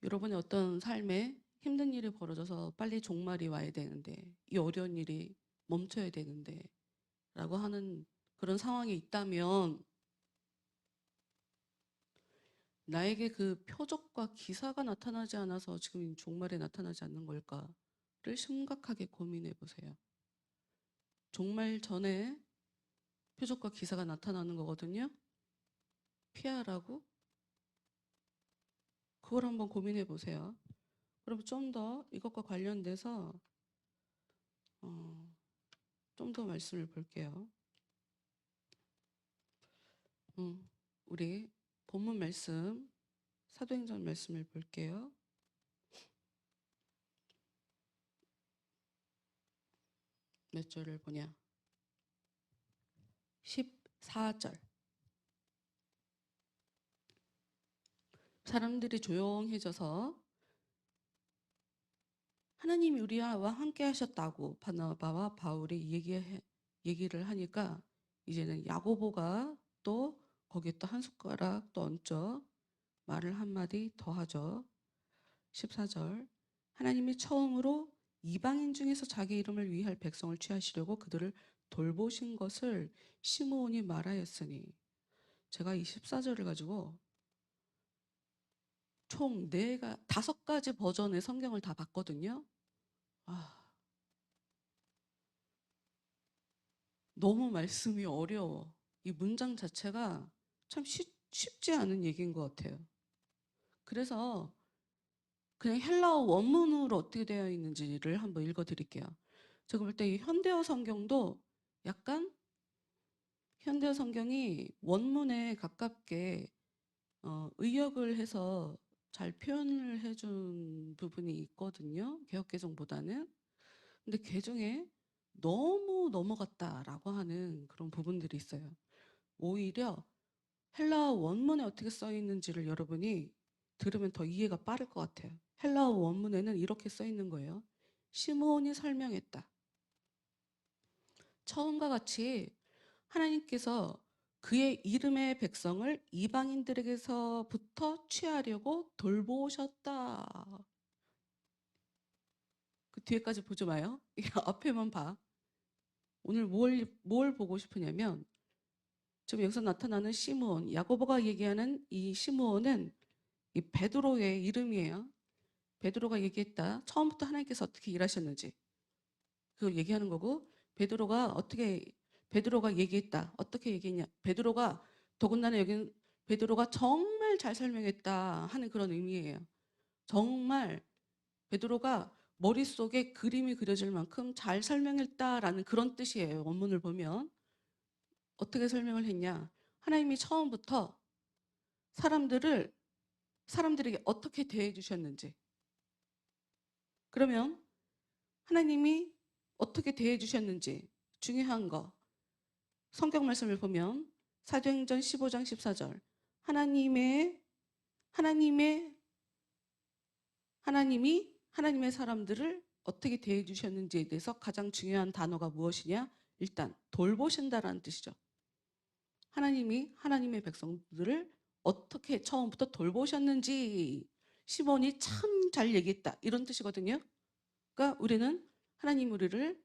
[SPEAKER 3] 여러분의 어떤 삶에 힘든 일이 벌어져서 빨리 종말이 와야 되는데, 이 어려운 일이 멈춰야 되는데 라고 하는 그런 상황이 있다면, 나에게 그 표적과 기사가 나타나지 않아서 지금 종말에 나타나지 않는 걸까를 심각하게 고민해 보세요. 종말 전에 표적과 기사가 나타나는 거거든요. 피하라고? 그걸 한번 고민해 보세요. 그럼 좀 더 이것과 관련돼서 좀 더 말씀을 볼게요. 우리 본문 말씀, 사도행전 말씀을 볼게요. 몇 절을 보냐? 14절. 사람들이 조용해져서 하나님이 우리와 함께 하셨다고 바나바와 바울이 얘기를 하니까 이제는 야고보가 또 거기에 또 한 숟가락 또 얹어 말을 한마디 더 하죠. 14절. 하나님이 처음으로 이방인 중에서 자기 이름을 위할 백성을 취하시려고 그들을 돌보신 것을 시므온이 말하였으니, 제가 이 14절을 가지고 총 5가지 버전의 성경을 다 봤거든요. 너무 말씀이 어려워. 이 문장 자체가 참 쉽지 않은 얘기인 것 같아요. 그래서 그냥 헬라어 원문으로 어떻게 되어 있는지를 한번 읽어드릴게요. 제가 볼 때 이 현대어 성경도 약간 현대어 성경이 원문에 가깝게 의역을 해서 잘 표현을 해준 부분이 있거든요. 개역개정보다는. 근데 개정에 너무 넘어갔다라고 하는 그런 부분들이 있어요. 오히려 헬라어 원문에 어떻게 써 있는지를 여러분이 들으면 더 이해가 빠를 것 같아요. 헬라어 원문에는 이렇게 써 있는 거예요. 시므온이 설명했다. 처음과 같이 하나님께서 그의 이름의 백성을 이방인들에게서부터 취하려고 돌보셨다. 그 뒤에까지 보지 마요. 앞에만 봐. 오늘 뭘 보고 싶으냐면, 지금 여기서 나타나는 시므온, 야고보가 얘기하는 이 시므온은 이 베드로의 이름이에요. 베드로가 얘기했다. 처음부터 하나님께서 어떻게 일하셨는지 그걸 얘기하는 거고, 베드로가 얘기했다. 어떻게 얘기했냐? 베드로가, 더군다나 여기는 베드로가 정말 잘 설명했다 하는 그런 의미예요. 정말 베드로가 머릿속에 그림이 그려질 만큼 잘 설명했다라는 그런 뜻이에요. 원문을 보면. 어떻게 설명을 했냐? 하나님이 처음부터 사람들에게 어떻게 대해 주셨는지. 그러면 하나님이 어떻게 대해 주셨는지 중요한 거. 성경 말씀을 보면 사도행전 15장 14절. 하나님이 하나님의 사람들을 어떻게 대해 주셨는지에 대해서 가장 중요한 단어가 무엇이냐? 일단 돌보신다라는 뜻이죠. 하나님이 하나님의 백성들을 어떻게 처음부터 돌보셨는지 시몬이 참 잘 얘기했다. 이런 뜻이거든요. 그러니까 우리는 하나님 우리를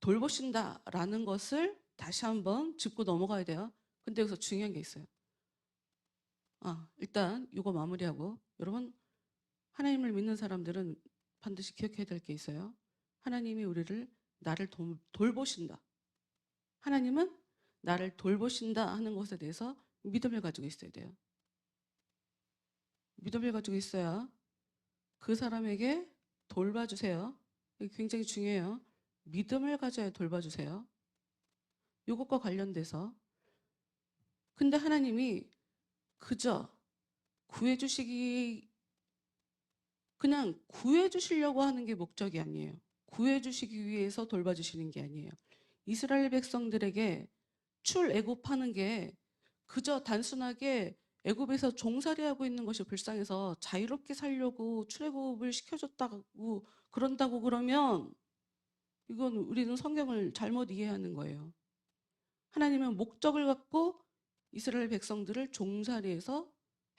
[SPEAKER 3] 돌보신다라는 것을 다시 한번 짚고 넘어가야 돼요. 근데 여기서 중요한 게 있어요. 일단 이거 마무리하고, 여러분 하나님을 믿는 사람들은 반드시 기억해야 될 게 있어요. 하나님이 나를 돌보신다. 하나님은 나를 돌보신다 하는 것에 대해서 믿음을 가지고 있어야 돼요. 믿음을 가지고 있어야 그 사람에게 돌봐주세요. 이게 굉장히 중요해요. 믿음을 가져야 돌봐주세요. 이것과 관련돼서. 근데 하나님이 그저 그냥 구해주시려고 하는 게 목적이 아니에요. 구해주시기 위해서 돌봐주시는 게 아니에요. 이스라엘 백성들에게 출애굽하는 게 그저 단순하게 애굽에서 종살이하고 있는 것이 불쌍해서 자유롭게 살려고 출애굽을 시켜줬다고 그런다고 그러면 이건 우리는 성경을 잘못 이해하는 거예요. 하나님은 목적을 갖고 이스라엘 백성들을 종살이에서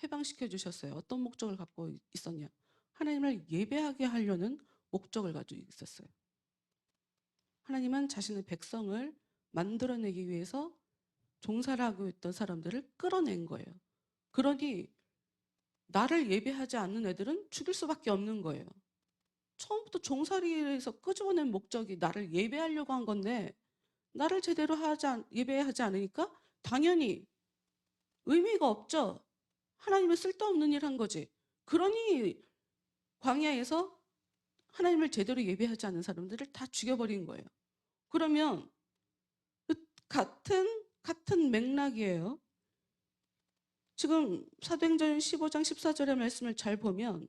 [SPEAKER 3] 해방시켜 주셨어요. 어떤 목적을 갖고 있었냐? 하나님을 예배하게 하려는 목적을 가지고 있었어요. 하나님은 자신의 백성을 만들어내기 위해서 종살이하고 있던 사람들을 끌어낸 거예요. 그러니 나를 예배하지 않는 애들은 죽일 수밖에 없는 거예요. 처음부터 종살이에서 끄집어낸 목적이 나를 예배하려고 한 건데 나를 제대로 예배하지 않으니까 당연히 의미가 없죠. 하나님은 쓸데없는 일 한 거지. 그러니 광야에서 하나님을 제대로 예배하지 않는 사람들을 다 죽여버린 거예요. 그러면 같은 맥락이에요. 지금 사도행전 15장 14절의 말씀을 잘 보면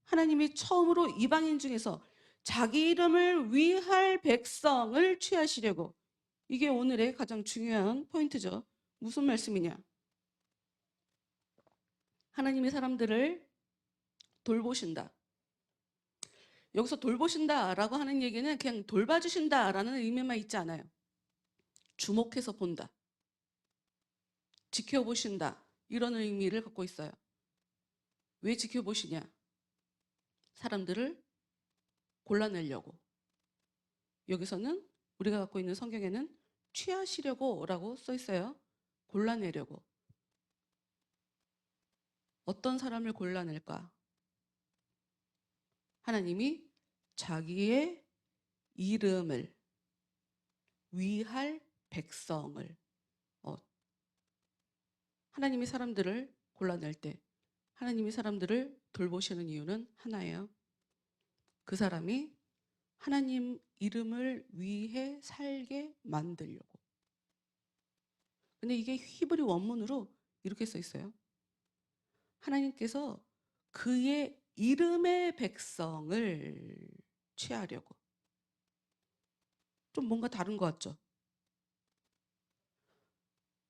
[SPEAKER 3] 하나님이 처음으로 이방인 중에서 자기 이름을 위할 백성을 취하시려고, 이게 오늘의 가장 중요한 포인트죠. 무슨 말씀이냐? 하나님이 사람들을 돌보신다. 여기서 돌보신다라고 하는 얘기는 그냥 돌봐주신다라는 의미만 있지 않아요. 주목해서 본다, 지켜보신다, 이런 의미를 갖고 있어요. 왜 지켜보시냐? 사람들을 골라내려고. 여기서는 우리가 갖고 있는 성경에는 취하시려고 라고 써 있어요. 골라내려고. 어떤 사람을 골라낼까? 하나님이 자기의 이름을 위할 백성을, 하나님이 사람들을 골라낼 때 하나님이 사람들을 돌보시는 이유는 하나예요. 그 사람이 하나님 이름을 위해 살게 만들려고. 근데 이게 히브리 원문으로 이렇게 써 있어요. 하나님께서 그의 이름의 백성을 취하려고. 좀 뭔가 다른 것 같죠?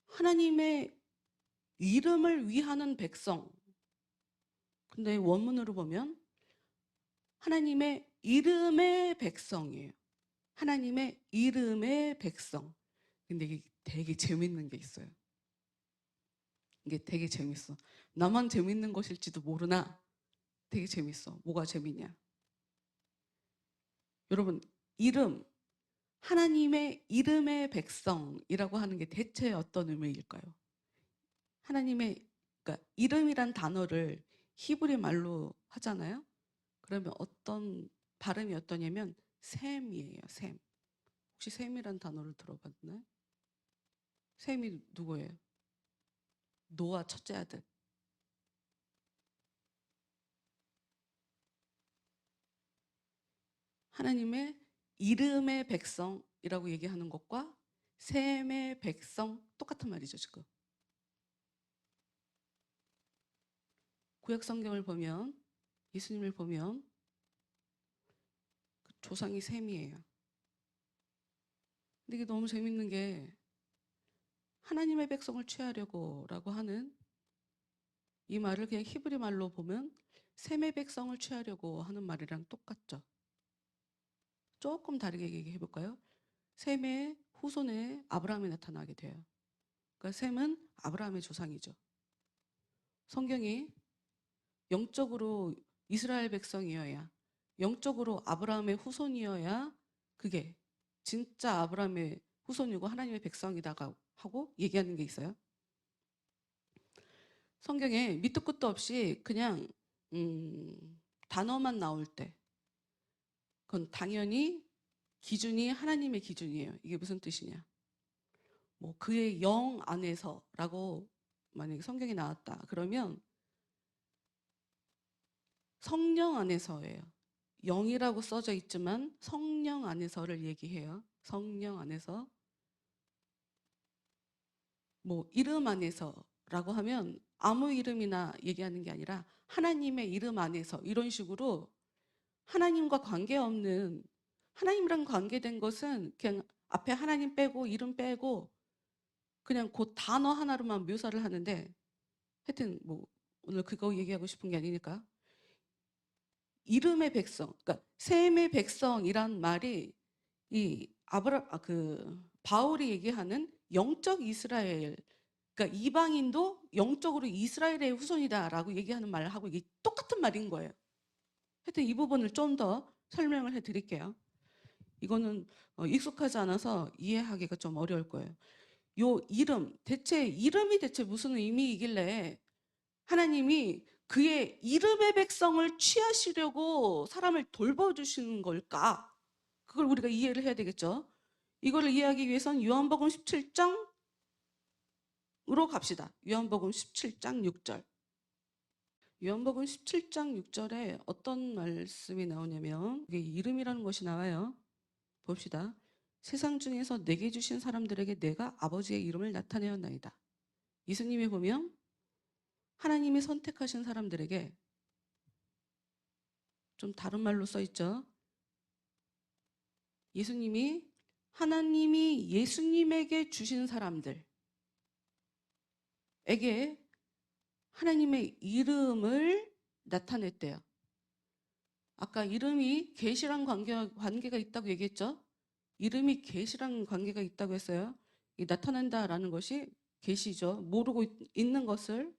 [SPEAKER 3] 하나님의 이름을 위하는 백성. 근데 원문으로 보면 하나님의 이름의 백성이에요. 하나님의 이름의 백성. 근데 이게 되게 재밌는 게 있어요. 이게 되게 재밌어. 나만 재밌는 것일지도 모르나 되게 재밌어. 뭐가 재밌냐? 여러분, 이름, 하나님의 이름의 백성이라고 하는 게 대체 어떤 의미일까요? 하나님의, 그러니까 이름이란 단어를 히브리 말로 하잖아요. 그러면 어떤 발음이 어떠냐면 셈이에요. 셈. 혹시 셈이란 단어를 들어봤나요? 셈이 누구예요? 노아 첫째 아들. 하나님의 이름의 백성이라고 얘기하는 것과 셈의 백성 똑같은 말이죠, 지금. 구약 성경을 보면, 예수님을 보면 그 조상이 셈이에요. 근데 이게 너무 재밌는 게 하나님의 백성을 취하려고 라고 하는 이 말을 그냥 히브리 말로 보면 셈의 백성을 취하려고 하는 말이랑 똑같죠. 조금 다르게 얘기해 볼까요? 셈의 후손에 아브라함이 나타나게 돼요. 그러니까 셈은 아브라함의 조상이죠. 성경이 영적으로 이스라엘 백성이어야, 영적으로 아브라함의 후손이어야 그게 진짜 아브라함의 후손이고 하나님의 백성이다 하고 얘기하는 게 있어요. 성경에 밑도 끝도 없이 그냥 단어만 나올 때 그건 당연히 기준이 하나님의 기준이에요. 이게 무슨 뜻이냐? 뭐 그의 영 안에서라고 만약에 성경에 나왔다 그러면 성령 안에서예요. 영이라고 써져 있지만 성령 안에서를 얘기해요. 성령 안에서. 뭐 이름 안에서라고 하면 아무 이름이나 얘기하는 게 아니라 하나님의 이름 안에서, 이런 식으로 하나님과 관계없는, 하나님이랑 관계된 것은 그냥 앞에 하나님 빼고 이름 빼고 그냥 그 단어 하나로만 묘사를 하는데, 하여튼 뭐 오늘 그거 얘기하고 싶은 게 아니니까, 이름의 백성, 그러니까 셈의 백성이란 말이 이 바울이 얘기하는 영적 이스라엘, 그러니까 이방인도 영적으로 이스라엘의 후손이다라고 얘기하는 말하고 이게 똑같은 말인 거예요. 하여튼 이 부분을 좀 더 설명을 해드릴게요. 이거는 익숙하지 않아서 이해하기가 좀 어려울 거예요. 요 이름, 이름이 대체 무슨 의미이길래 하나님이 그의 이름의 백성을 취하시려고 사람을 돌봐주시는 걸까? 그걸 우리가 이해를 해야 되겠죠. 이거를 이해하기 위해선 요한복음 17장으로 갑시다. 요한복음 17장 6절. 요한복음 17장 6절에 어떤 말씀이 나오냐면, 이게 이름이라는 것이 나와요. 봅시다. 세상 중에서 내게 주신 사람들에게 내가 아버지의 이름을 나타내었나이다. 예수님이 보면 하나님이 선택하신 사람들에게, 좀 다른 말로 써 있죠. 하나님이 예수님에게 주신 사람들에게 하나님의 이름을 나타냈대요. 아까 이름이 계시랑 관계가 있다고 얘기했죠. 이름이 계시랑 관계가 있다고 했어요. 이 나타난다라는 것이 계시죠. 모르고 있는 것을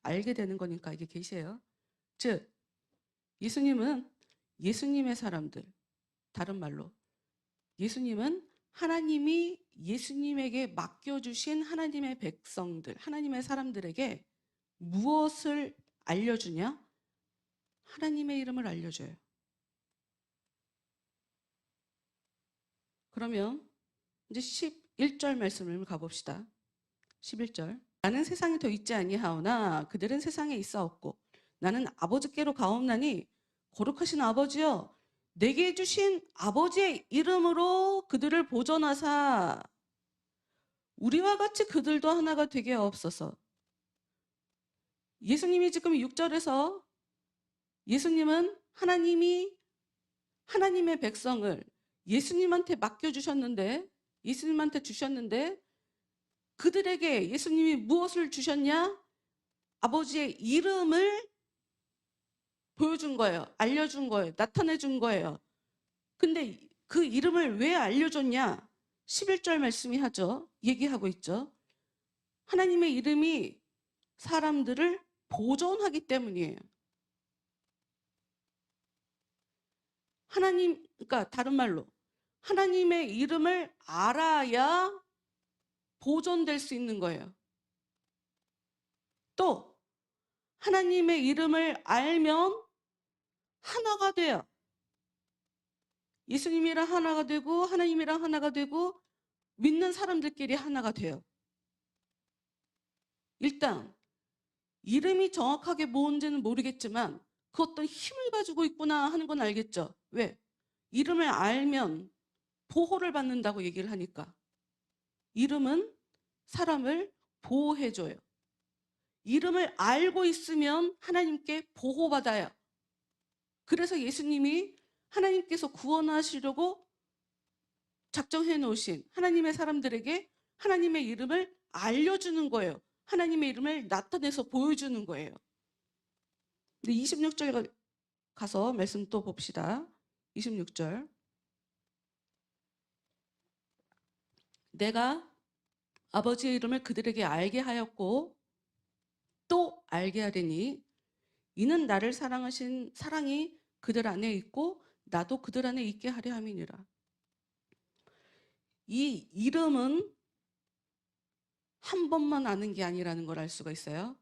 [SPEAKER 3] 알게 되는 거니까 이게 계시예요. 즉 예수님은 예수님의 사람들, 다른 말로 예수님은 하나님이 예수님에게 맡겨주신 하나님의 백성들, 하나님의 사람들에게 무엇을 알려주냐? 하나님의 이름을 알려줘요. 그러면 이제 11절 말씀을 가봅시다. 11절. 나는 세상에 더 있지 아니하오나 그들은 세상에 있사옵고 나는 아버지께로 가옵나니 거룩하신 아버지여 내게 주신 아버지의 이름으로 그들을 보존하사 우리와 같이 그들도 하나가 되게 하옵소서. 예수님이 지금 6절에서 예수님은 하나님의 백성을 예수님한테 맡겨주셨는데, 예수님한테 주셨는데 그들에게 예수님이 무엇을 주셨냐? 아버지의 이름을 보여준 거예요. 알려준 거예요. 나타내준 거예요. 근데 그 이름을 왜 알려줬냐? 11절 말씀이 하죠. 얘기하고 있죠. 하나님의 이름이 사람들을 보존하기 때문이에요. 그러니까 다른 말로 하나님의 이름을 알아야 보존될 수 있는 거예요. 또 하나님의 이름을 알면 하나가 돼요. 예수님이랑 하나가 되고 하나님이랑 하나가 되고 믿는 사람들끼리 하나가 돼요. 일단 이름이 정확하게 뭔지는 모르겠지만 그 어떤 힘을 가지고 있구나 하는 건 알겠죠. 왜? 이름을 알면 보호를 받는다고 얘기를 하니까. 이름은 사람을 보호해줘요. 이름을 알고 있으면 하나님께 보호받아요. 그래서 예수님이 하나님께서 구원하시려고 작정해 놓으신 하나님의 사람들에게 하나님의 이름을 알려주는 거예요. 하나님의 이름을 나타내서 보여주는 거예요. 근데 26절 가서 말씀 또 봅시다. 26절. 내가 아버지의 이름을 그들에게 알게 하였고 또 알게 하리니 이는 나를 사랑하신 사랑이 그들 안에 있고 나도 그들 안에 있게 하려 함이니라. 이 이름은 한 번만 아는 게 아니라는 걸 알 수가 있어요.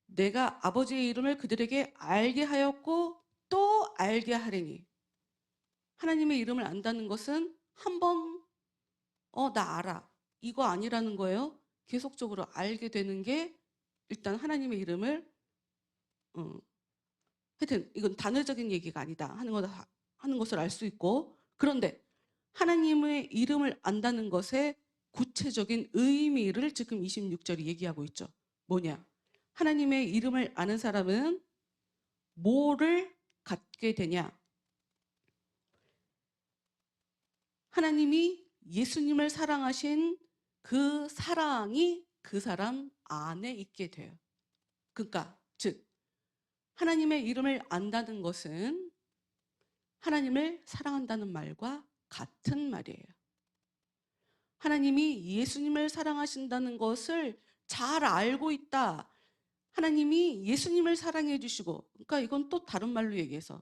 [SPEAKER 3] 내가 아버지의 이름을 그들에게 알게 하였고 또 알게 하리니. 하나님의 이름을 안다는 것은 한 번 나 알아. 이거 아니라는 거예요. 계속적으로 알게 되는 게 일단 하나님의 이름을 하여튼 이건 단어적인 얘기가 아니다 하는 것을 알 수 있고, 그런데 하나님의 이름을 안다는 것의 구체적인 의미를 지금 26절이 얘기하고 있죠. 뭐냐? 하나님의 이름을 아는 사람은 뭐를 갖게 되냐? 하나님이 예수님을 사랑하신 그 사랑이 그 사람 안에 있게 돼요. 그러니까 즉 하나님의 이름을 안다는 것은 하나님을 사랑한다는 말과 같은 말이에요. 하나님이 예수님을 사랑하신다는 것을 잘 알고 있다. 하나님이 예수님을 사랑해 주시고, 그러니까 이건 또 다른 말로 얘기해서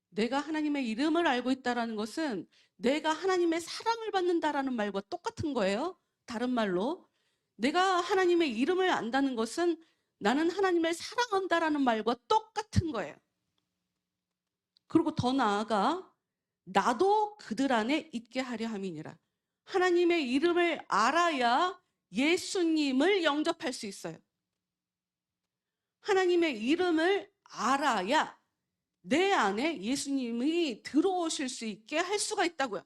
[SPEAKER 3] 내가 하나님의 이름을 알고 있다는 것은 내가 하나님의 사랑을 받는다라는 말과 똑같은 거예요. 다른 말로 내가 하나님의 이름을 안다는 것은 나는 하나님을 사랑한다라는 말과 똑같은 거예요. 그리고 더 나아가 나도 그들 안에 있게 하려 함이니라. 하나님의 이름을 알아야 예수님을 영접할 수 있어요. 하나님의 이름을 알아야 내 안에 예수님이 들어오실 수 있게 할 수가 있다고요.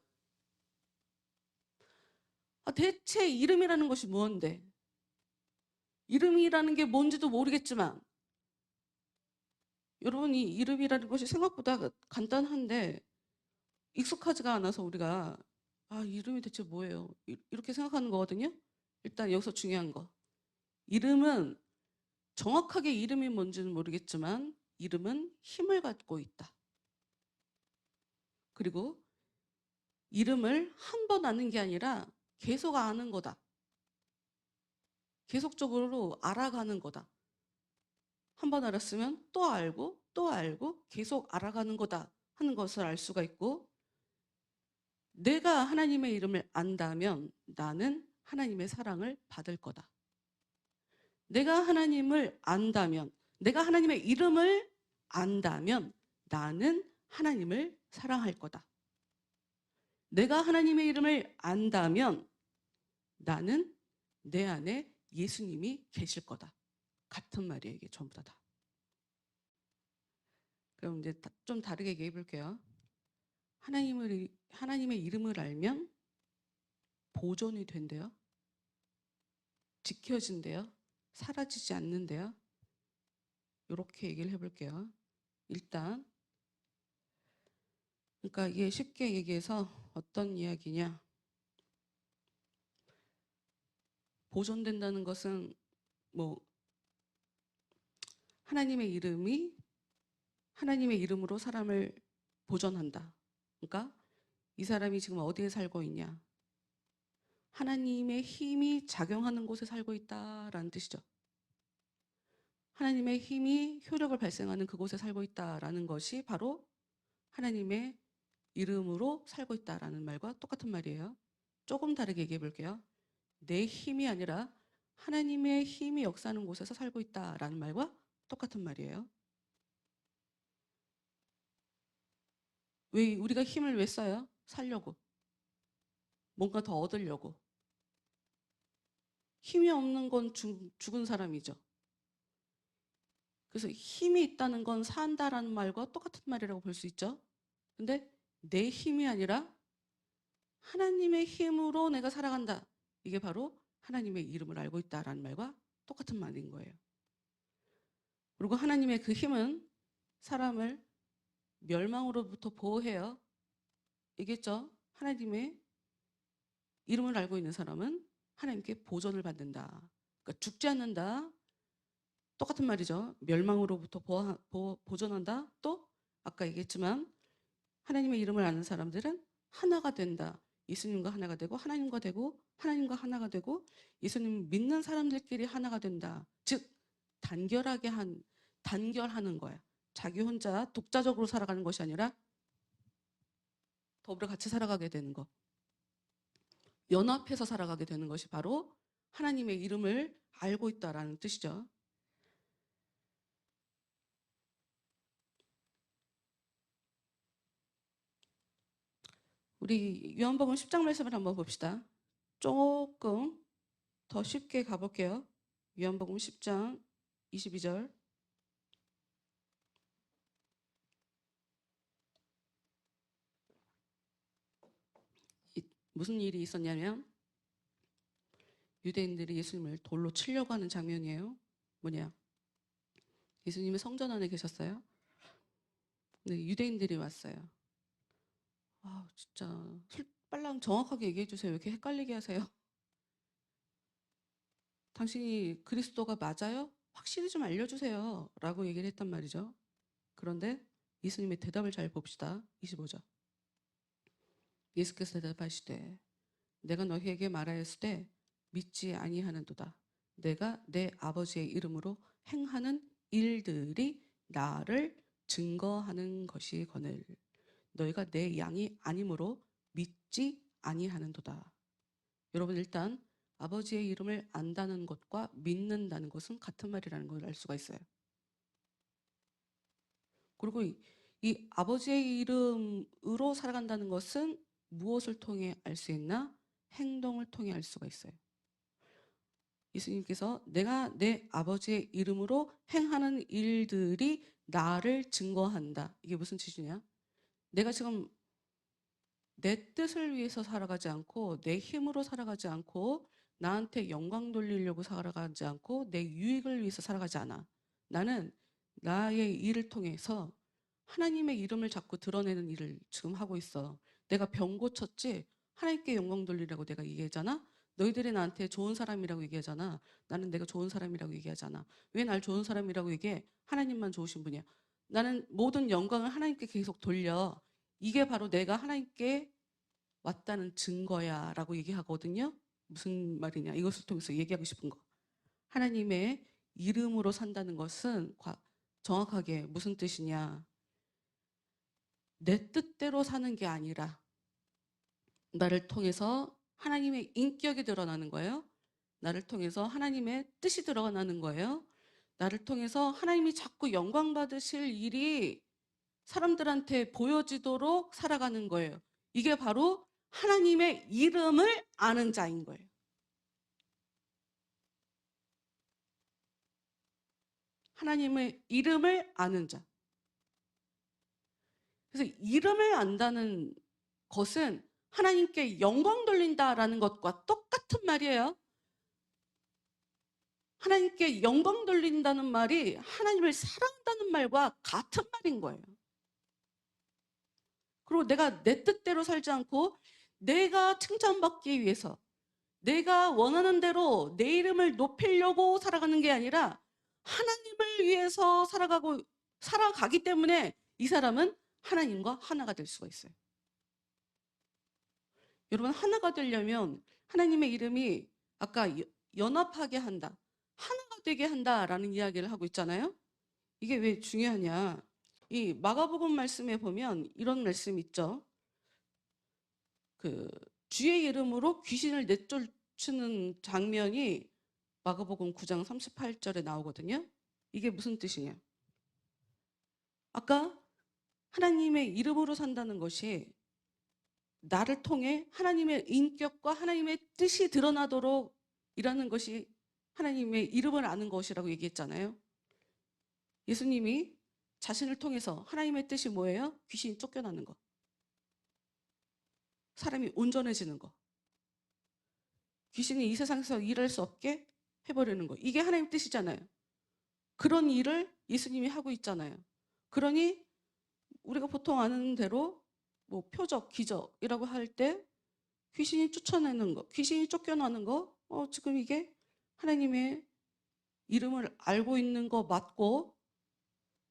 [SPEAKER 3] 대체 이름이라는 것이 뭔데? 이름이라는 게 뭔지도 모르겠지만 여러분 이 이름이라는 것이 생각보다 간단한데 익숙하지가 않아서 우리가 이름이 대체 뭐예요? 이렇게 생각하는 거거든요. 일단 여기서 중요한 거. 이름은 정확하게 이름이 뭔지는 모르겠지만 이름은 힘을 갖고 있다. 그리고 이름을 한 번 아는 게 아니라 계속 아는 거다. 계속적으로 알아가는 거다. 한 번 알았으면 또 알고 또 알고 계속 알아가는 거다 하는 것을 알 수가 있고, 내가 하나님의 이름을 안다면 나는 하나님의 사랑을 받을 거다. 내가 하나님을 안다면, 내가 하나님의 이름을 안다면 나는 하나님을 사랑할 거다. 내가 하나님의 이름을 안다면 나는 내 안에 예수님이 계실 거다. 같은 말이에요, 이게 전부 다. 그럼 이제 좀 다르게 얘기해 볼게요. 하나님의 이름을 알면 보존이 된대요. 지켜진대요. 사라지지 않는데요. 이렇게 얘기를 해볼게요. 일단 그러니까 이게 쉽게 얘기해서 어떤 이야기냐. 보존된다는 것은 하나님의 이름이 하나님의 이름으로 사람을 보존한다. 그러니까 이 사람이 지금 어디에 살고 있냐. 하나님의 힘이 작용하는 곳에 살고 있다라는 뜻이죠. 하나님의 힘이 효력을 발생하는 그곳에 살고 있다라는 것이 바로 하나님의 이름으로 살고 있다라는 말과 똑같은 말이에요. 조금 다르게 얘기해 볼게요. 내 힘이 아니라 하나님의 힘이 역사하는 곳에서 살고 있다라는 말과 똑같은 말이에요. 우리가 힘을 왜 써요? 살려고. 뭔가 더 얻으려고. 힘이 없는 건 죽은 사람이죠. 그래서 힘이 있다는 건 산다라는 말과 똑같은 말이라고 볼 수 있죠. 근데 내 힘이 아니라 하나님의 힘으로 내가 살아간다. 이게 바로 하나님의 이름을 알고 있다라는 말과 똑같은 말인 거예요. 그리고 하나님의 그 힘은 사람을 멸망으로부터 보호해요. 얘기했죠? 하나님의 이름을 알고 있는 사람은 하나님께 보존을 받는다. 그러니까 죽지 않는다. 똑같은 말이죠. 멸망으로부터 보존한다. 또 아까 얘기했지만 하나님의 이름을 아는 사람들은 하나가 된다. 예수님과 하나가 되고 하나님과 하나님과 하나가 되고 예수님 믿는 사람들끼리 하나가 된다. 즉 단결하는 거야. 자기 혼자 독자적으로 살아가는 것이 아니라 더불어 같이 살아가게 되는 거. 연합해서 살아가게 되는 것이 바로 하나님의 이름을 알고 있다라는 뜻이죠. 우리 요한복음 10장 말씀을 한번 봅시다. 조금 더 쉽게 가볼게요. 요한복음 10장 22절. 무슨 일이 있었냐면 유대인들이 예수님을 돌로 치려고 하는 장면이에요. 뭐냐? 예수님이 성전 안에 계셨어요. 근데 유대인들이 왔어요. 진짜 빨랑 정확하게 얘기해 주세요. 왜 이렇게 헷갈리게 하세요? 당신이 그리스도가 맞아요? 확실히 좀 알려주세요. 라고 얘기를 했단 말이죠. 그런데 예수님의 대답을 잘 봅시다. 25절. 예수께서 대답하시되 내가 너희에게 말하였으되 믿지 아니하는도다. 내가 내 아버지의 이름으로 행하는 일들이 나를 증거하는 것이거늘 너희가 내 양이 아니므로 믿지 아니하는도다. 여러분 일단 아버지의 이름을 안다는 것과 믿는다는 것은 같은 말이라는 걸 알 수가 있어요. 그리고 이 아버지의 이름으로 살아간다는 것은 무엇을 통해 알 수 있나? 행동을 통해 알 수가 있어요. 예수님께서 내가 내 아버지의 이름으로 행하는 일들이 나를 증거한다. 이게 무슨 뜻이냐? 내가 지금 내 뜻을 위해서 살아가지 않고 내 힘으로 살아가지 않고 나한테 영광 돌리려고 살아가지 않고 내 유익을 위해서 살아가지 않아. 나는 나의 일을 통해서 하나님의 이름을 자꾸 드러내는 일을 지금 하고 있어. 내가 병 고쳤지? 하나님께 영광 돌리라고 내가 얘기하잖아? 너희들이 나한테 좋은 사람이라고 얘기하잖아. 나는 내가 좋은 사람이라고 얘기하잖아. 왜 날 좋은 사람이라고 얘기해? 하나님만 좋으신 분이야. 나는 모든 영광을 하나님께 계속 돌려. 이게 바로 내가 하나님께 왔다는 증거야 라고 얘기하거든요. 무슨 말이냐? 이것을 통해서 얘기하고 싶은 거. 하나님의 이름으로 산다는 것은 정확하게 무슨 뜻이냐? 내 뜻대로 사는 게 아니라 나를 통해서 하나님의 인격이 드러나는 거예요. 나를 통해서 하나님의 뜻이 드러나는 거예요. 나를 통해서 하나님이 자꾸 영광 받으실 일이 사람들한테 보여지도록 살아가는 거예요. 이게 바로 하나님의 이름을 아는 자인 거예요. 하나님의 이름을 아는 자. 그래서 이름을 안다는 것은 하나님께 영광 돌린다라는 것과 똑같은 말이에요. 하나님께 영광 돌린다는 말이 하나님을 사랑한다는 말과 같은 말인 거예요. 그리고 내가 내 뜻대로 살지 않고 내가 칭찬받기 위해서 내가 원하는 대로 내 이름을 높이려고 살아가는 게 아니라 하나님을 위해서 살아가기 때문에 이 사람은 하나님과 하나가 될 수가 있어요. 여러분, 하나가 되려면 하나님의 이름이 아까 연합하게 한다, 하나가 되게 한다라는 이야기를 하고 있잖아요. 이게 왜 중요하냐? 이 마가복음 말씀에 보면 이런 말씀 있죠. 주의 이름으로 귀신을 내쫓는 장면이 마가복음 9장 38절에 나오거든요. 이게 무슨 뜻이냐? 아까 하나님의 이름으로 산다는 것이 나를 통해 하나님의 인격과 하나님의 뜻이 드러나도록 일하는 것이 하나님의 이름을 아는 것이라고 얘기했잖아요. 예수님이 자신을 통해서 하나님의 뜻이 뭐예요? 귀신이 쫓겨나는 거. 사람이 온전해지는 거. 귀신이 이 세상에서 일할 수 없게 해버리는 거. 이게 하나님 뜻이잖아요. 그런 일을 예수님이 하고 있잖아요. 그러니 우리가 보통 아는 대로 뭐 표적, 기적이라고 할 때 귀신이 쫓아내는 거, 귀신이 쫓겨나는 거, 지금 이게 하나님의 이름을 알고 있는 거 맞고,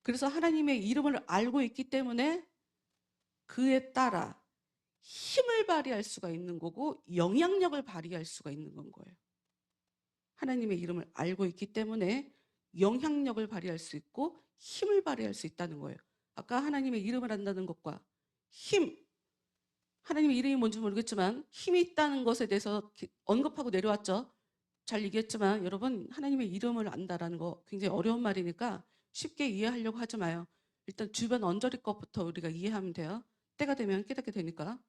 [SPEAKER 3] 그래서 하나님의 이름을 알고 있기 때문에 그에 따라 힘을 발휘할 수가 있는 거고 영향력을 발휘할 수가 있는 건 거예요. 하나님의 이름을 알고 있기 때문에 영향력을 발휘할 수 있고 힘을 발휘할 수 있다는 거예요. 아까 하나님의 이름을 안다는 것과 힘, 하나님의 이름이 뭔지 모르겠지만 힘이 있다는 것에 대해서 언급하고 내려왔죠. 잘 얘기했지만 여러분, 하나님의 이름을 안다라는 거 굉장히 어려운 말이니까 쉽게 이해하려고 하지 마요. 일단 주변 언저리 것부터 우리가 이해하면 돼요. 때가 되면 깨닫게 되니까.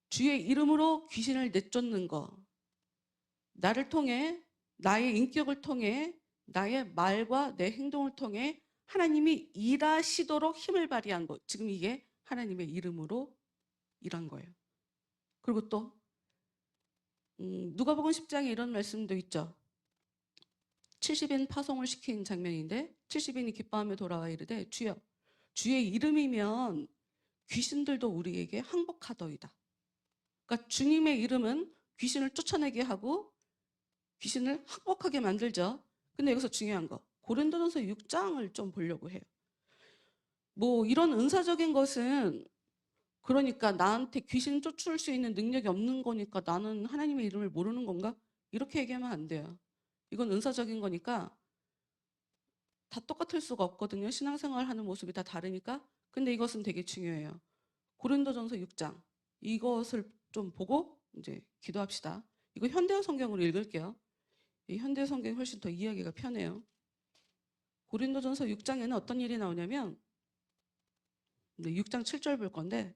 [SPEAKER 3] 주의 이름으로 귀신을 내쫓는 거, 나를 통해, 나의 인격을 통해, 나의 말과 내 행동을 통해 하나님이 일하시도록 힘을 발휘한 것, 지금 이게 하나님의 이름으로 일한 거예요. 그리고 또 누가복음 10장에 이런 말씀도 있죠. 70인 파송을 시킨 장면인데 70인이 기뻐하며 돌아와 이르되 주여, 주의 이름이면 귀신들도 우리에게 항복하더이다. 그러니까 주님의 이름은 귀신을 쫓아내게 하고 귀신을 항복하게 만들죠. 근데 여기서 중요한 거, 고린도전서 6장을 좀 보려고 해요. 뭐 이런 은사적인 것은 그러니까 나한테 귀신 쫓을 수 있는 능력이 없는 거니까 나는 하나님의 이름을 모르는 건가? 이렇게 얘기하면 안 돼요. 이건 은사적인 거니까 다 똑같을 수가 없거든요. 신앙생활 하는 모습이 다 다르니까. 근데 이것은 되게 중요해요. 고린도전서 6장. 이것을 좀 보고 이제 기도합시다. 이거 현대어 성경으로 읽을게요. 이 현대어 성경이 훨씬 더 이해하기가 편해요. 고린도전서 6장에는 어떤 일이 나오냐면 6장 7절 볼 건데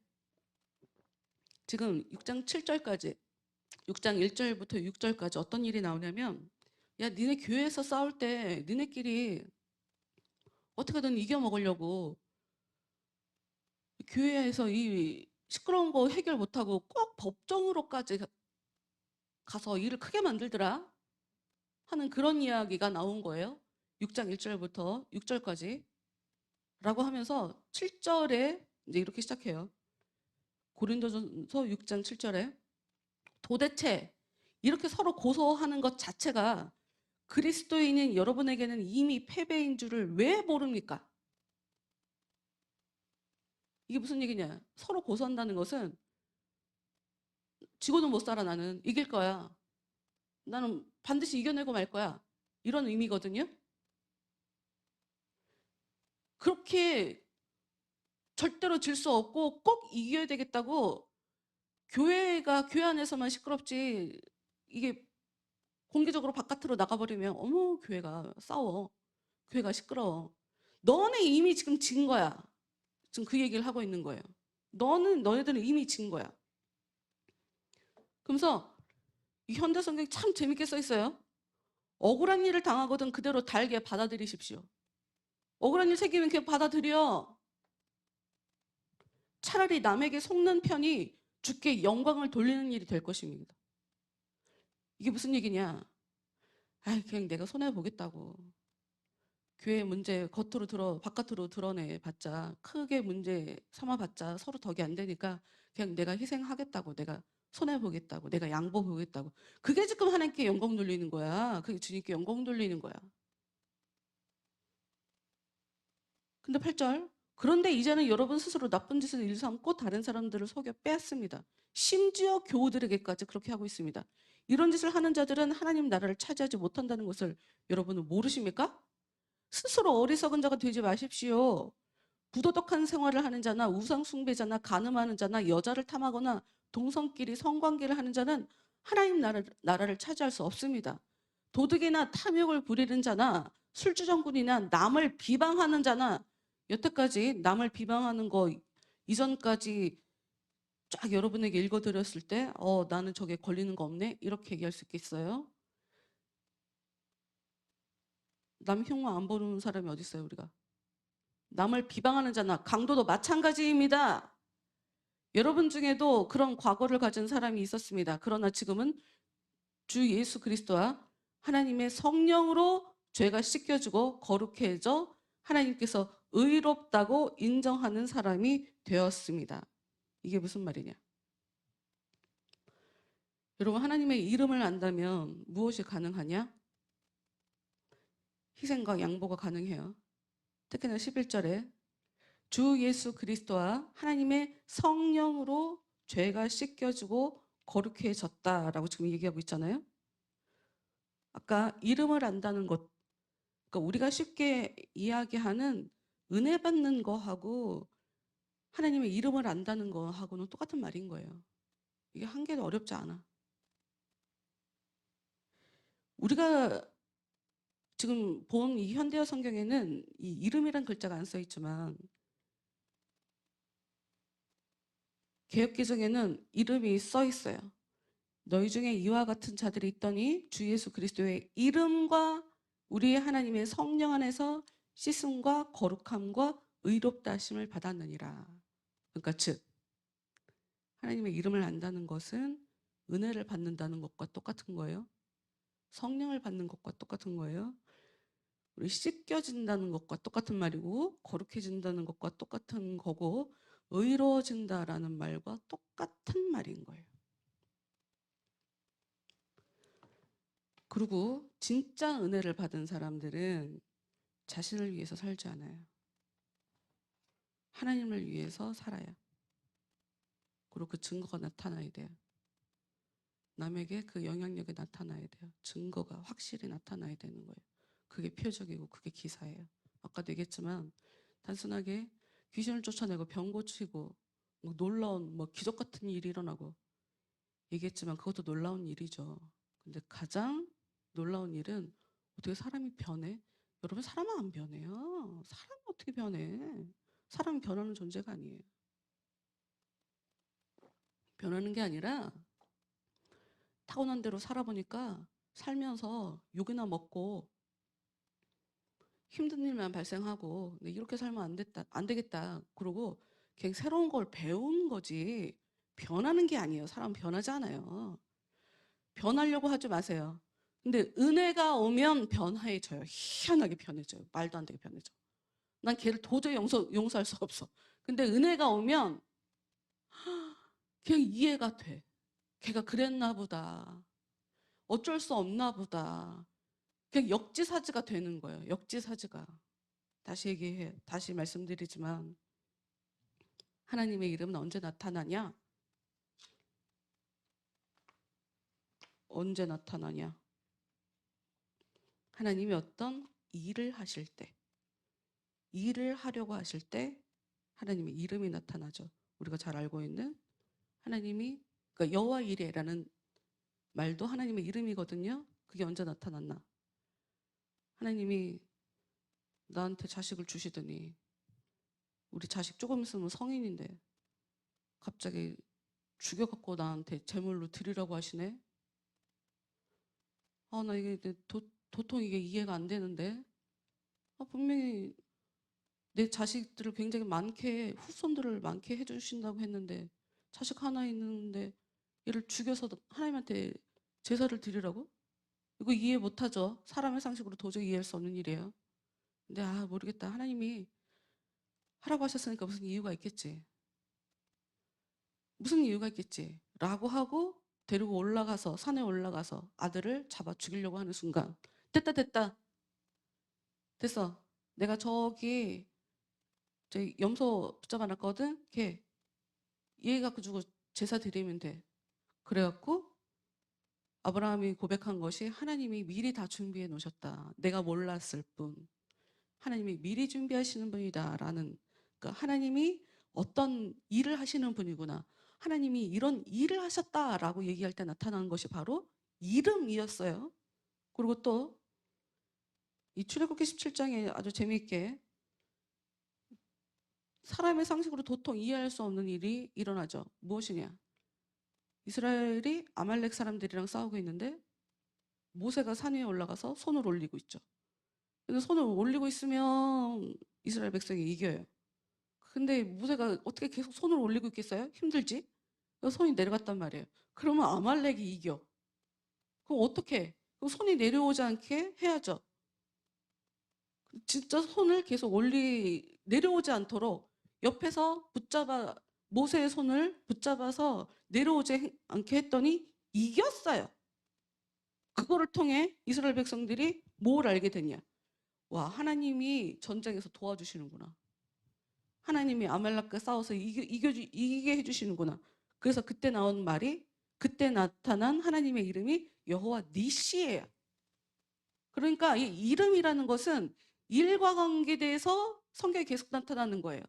[SPEAKER 3] 지금 6장 7절까지 6장 1절부터 6절까지 어떤 일이 나오냐면 야, 니네 교회에서 싸울 때 니네끼리 어떻게든 이겨먹으려고 교회에서 이 시끄러운 거 해결 못하고 꼭 법정으로까지 가서 일을 크게 만들더라 하는 그런 이야기가 나온 거예요. 6장 1절부터 6절까지 라고 하면서 7절에 이제 이렇게 시작해요. 고린도전서 6장 7절에 도대체 이렇게 서로 고소하는 것 자체가 그리스도인인 여러분에게는 이미 패배인 줄을 왜 모릅니까? 이게 무슨 얘기냐? 서로 고소한다는 것은 지고는 못 살아 나는 이길 거야. 나는 반드시 이겨내고 말 거야. 이런 의미거든요. 그렇게 절대로 질 수 없고 꼭 이겨야 되겠다고 교회가 교회 안에서만 시끄럽지 이게 공개적으로 바깥으로 나가버리면 어머 교회가 싸워. 교회가 시끄러워. 너네 이미 지금 진 거야. 지금 그 얘기를 하고 있는 거예요. 너네들은 이미 진 거야. 그러면서 이 현대 성경이 참 재밌게 써 있어요. 억울한 일을 당하거든 그대로 달게 받아들이십시오. 억울한 일 생기면 그냥 받아들여. 차라리 남에게 속는 편이 주께 영광을 돌리는 일이 될 것입니다. 이게 무슨 얘기냐? 그냥 내가 손해보겠다고. 교회 문제 바깥으로 드러내봤자 크게 문제 삼아봤자 서로 덕이 안 되니까 그냥 내가 희생하겠다고, 내가 손해보겠다고, 내가 양보보겠다고. 그게 지금 하나님께 영광 돌리는 거야. 그게 주님께 영광 돌리는 거야. 근데 8절 그런데 이제는 여러분 스스로 나쁜 짓을 일삼고 다른 사람들을 속여 빼앗습니다. 심지어 교우들에게까지 그렇게 하고 있습니다. 이런 짓을 하는 자들은 하나님 나라를 차지하지 못한다는 것을 여러분은 모르십니까? 스스로 어리석은 자가 되지 마십시오. 부도덕한 생활을 하는 자나 우상 숭배자나 간음하는 자나 여자를 탐하거나 동성끼리 성관계를 하는 자는 하나님 나라를 차지할 수 없습니다. 도둑이나 탐욕을 부리는 자나 술주정꾼이나 남을 비방하는 자나 여태까지 남을 비방하는 거 이전까지 쫙 여러분에게 읽어드렸을 때 나는 저게 걸리는 거 없네 이렇게 얘기할 수 있겠어요? 남 흉만 안 보는 사람이 어디 있어요 우리가? 남을 비방하는 자나 강도도 마찬가지입니다. 여러분 중에도 그런 과거를 가진 사람이 있었습니다. 그러나 지금은 주 예수 그리스도와 하나님의 성령으로 죄가 씻겨지고 거룩해져 하나님께서 의롭다고 인정하는 사람이 되었습니다. 이게 무슨 말이냐? 여러분 하나님의 이름을 안다면 무엇이 가능하냐? 희생과 양보가 가능해요. 특히나 11절에 주 예수 그리스도와 하나님의 성령으로 죄가 씻겨지고 거룩해졌다라고 지금 얘기하고 있잖아요. 아까 이름을 안다는 것, 그러니까 우리가 쉽게 이야기하는 은혜 받는 거하고 하나님의 이름을 안다는 거하고는 똑같은 말인 거예요. 이게 한 개도 어렵지 않아. 우리가 지금 본 이 현대어 성경에는 이 이름이란 글자가 안 써 있지만 개역개정에는 이름이 써 있어요. 너희 중에 이와 같은 자들이 있더니 주 예수 그리스도의 이름과 우리의 하나님의 성령 안에서 씻음과 거룩함과 의롭다 하심을 받았느니라. 그러니까 즉 하나님의 이름을 안다는 것은 은혜를 받는다는 것과 똑같은 거예요. 성령을 받는 것과 똑같은 거예요. 우리 씻겨진다는 것과 똑같은 말이고 거룩해진다는 것과 똑같은 거고 의로워진다라는 말과 똑같은 말인 거예요. 그리고 진짜 은혜를 받은 사람들은 자신을 위해서 살지 않아요. 하나님을 위해서 살아요. 그리고 그 증거가 나타나야 돼요. 남에게 그 영향력이 나타나야 돼요. 증거가 확실히 나타나야 되는 거예요. 그게 표적이고 그게 기사예요. 아까도 얘기했지만 단순하게 귀신을 쫓아내고 병 고치고 뭐 놀라운 기적 같은 일이 일어나고 얘기했지만 그것도 놀라운 일이죠. 근데 가장 놀라운 일은 어떻게 사람이 변해? 여러분 사람은 안 변해요. 사람이 어떻게 변해? 사람이 변하는 존재가 아니에요. 변하는 게 아니라 타고난 대로 살아보니까 살면서 욕이나 먹고 힘든 일만 발생하고 이렇게 살면 안 되겠다. 그러고 그냥 새로운 걸 배운 거지 변하는 게 아니에요. 사람은 변하지 않아요. 변하려고 하지 마세요. 근데 은혜가 오면 변해져요. 희한하게 변해져요. 말도 안 되게 변해져. 난 걔를 도저히 용서할 수가 없어. 근데 은혜가 오면 그냥 이해가 돼. 걔가 그랬나 보다. 어쩔 수 없나 보다. 그냥 역지사지가 되는 거예요. 역지사지가. 다시 말씀드리지만 하나님의 이름은 언제 나타나냐? 언제 나타나냐? 하나님이 어떤 일을 하실 때, 일을 하려고 하실 때 하나님의 이름이 나타나죠. 우리가 잘 알고 있는 하나님이, 그러니까 여호와 이레라는 말도 하나님의 이름이거든요. 그게 언제 나타났나? 하나님이 나한테 자식을 주시더니 우리 자식 조금 있으면 성인인데 갑자기 죽여갖고 나한테 제물로 드리라고 하시네. 나 이게 도통 이게 이해가 안 되는데. 분명히 내 자식들을 굉장히 후손들을 많게 해주신다고 했는데 자식 하나 있는데 얘를 죽여서 하나님한테 제사를 드리라고? 이거 이해 못하죠. 사람의 상식으로 도저히 이해할 수 없는 일이에요. 근데 모르겠다. 하나님이 하라고 하셨으니까 무슨 이유가 있겠지. 무슨 이유가 있겠지. 라고 하고 데리고 올라가서 산에 올라가서 아들을 잡아 죽이려고 하는 순간 됐다. 됐어. 내가 저기 염소 붙잡아 놨거든. 얘 갖고 주고 제사 드리면 돼. 그래갖고 아브라함이 고백한 것이 하나님이 미리 다 준비해 놓으셨다. 내가 몰랐을 뿐. 하나님이 미리 준비하시는 분이다라는, 그러니까 하나님이 어떤 일을 하시는 분이구나. 하나님이 이런 일을 하셨다라고 얘기할 때 나타나는 것이 바로 이름이었어요. 그리고 또 이 출애굽기 17장에 아주 재미있게 사람의 상식으로 도통 이해할 수 없는 일이 일어나죠. 무엇이냐? 이스라엘이 아말렉 사람들이랑 싸우고 있는데 모세가 산 위에 올라가서 손을 올리고 있죠. 근데 손을 올리고 있으면 이스라엘 백성이 이겨요. 근데 모세가 어떻게 계속 손을 올리고 있겠어요? 힘들지? 그래서 손이 내려갔단 말이에요. 그러면 아말렉이 이겨. 그럼 어떻게? 그럼 손이 내려오지 않게 해야죠. 진짜 손을 계속 내려오지 않도록 옆에서 모세의 손을 붙잡아서 내려오지 않게 했더니 이겼어요. 그거를 통해 이스라엘 백성들이 뭘 알게 됐냐? 와, 하나님이 전쟁에서 도와주시는구나. 하나님이 아말렉과 싸워서 이기게 해주시는구나. 그래서 그때 나온 말이, 그때 나타난 하나님의 이름이 여호와 니시예요. 그러니까 이 이름이라는 것은 일과 관계돼서 성경에 계속 나타나는 거예요.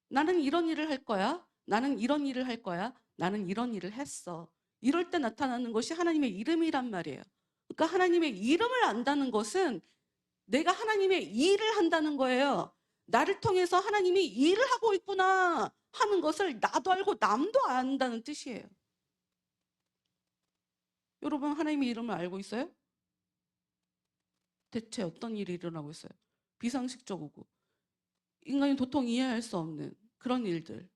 [SPEAKER 3] 나는 이런 일을 할 거야. 나는 이런 일을 할 거야. 나는 이런 일을 했어. 이럴 때 나타나는 것이 하나님의 이름이란 말이에요. 그러니까 하나님의 이름을 안다는 것은 내가 하나님의 일을 한다는 거예요. 나를 통해서 하나님이 일을 하고 있구나 하는 것을 나도 알고 남도 안다는 뜻이에요. 여러분, 하나님의 이름을 알고 있어요? 대체 어떤 일이 일어나고 있어요? 비상식적이고 인간이 도통 이해할 수 없는 그런 일들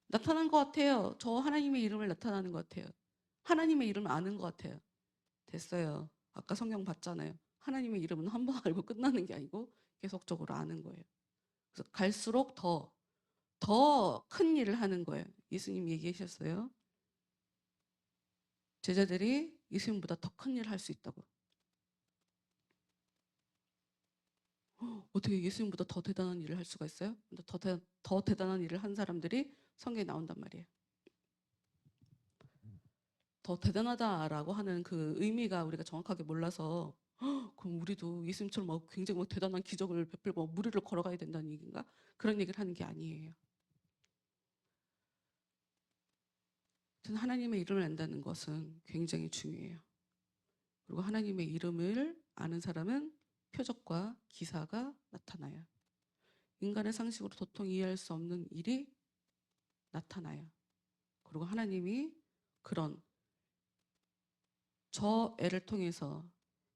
[SPEAKER 3] 나타난 것 같아요. 저 하나님의 이름을 나타나는 것 같아요. 하나님의 이름을 아는 것 같아요. 됐어요. 아까 성경 봤잖아요. 하나님의 이름은 한 번 알고 끝나는 게 아니고 계속적으로 아는 거예요. 그래서 갈수록 더 큰 일을 하는 거예요. 예수님 얘기하셨어요. 제자들이 예수님보다 더 큰 일을 할 수 있다고. 어떻게 예수님보다 더 대단한 일을 할 수가 있어요? 더 대단한 일을 한 사람들이 성경에 나온단 말이에요. 더 대단하다라고 하는 그 의미가 우리가 정확하게 몰라서 그럼 우리도 예수님처럼 굉장히 대단한 기적을 베풀고 무리를 걸어가야 된다는 얘기인가? 그런 얘기를 하는 게 아니에요. 하나님의 이름을 안다는 것은 굉장히 중요해요. 그리고 하나님의 이름을 아는 사람은 표적과 기사가 나타나요. 인간의 상식으로 도통 이해할 수 없는 일이 나타나요. 그리고 하나님이 그런 저 애를 통해서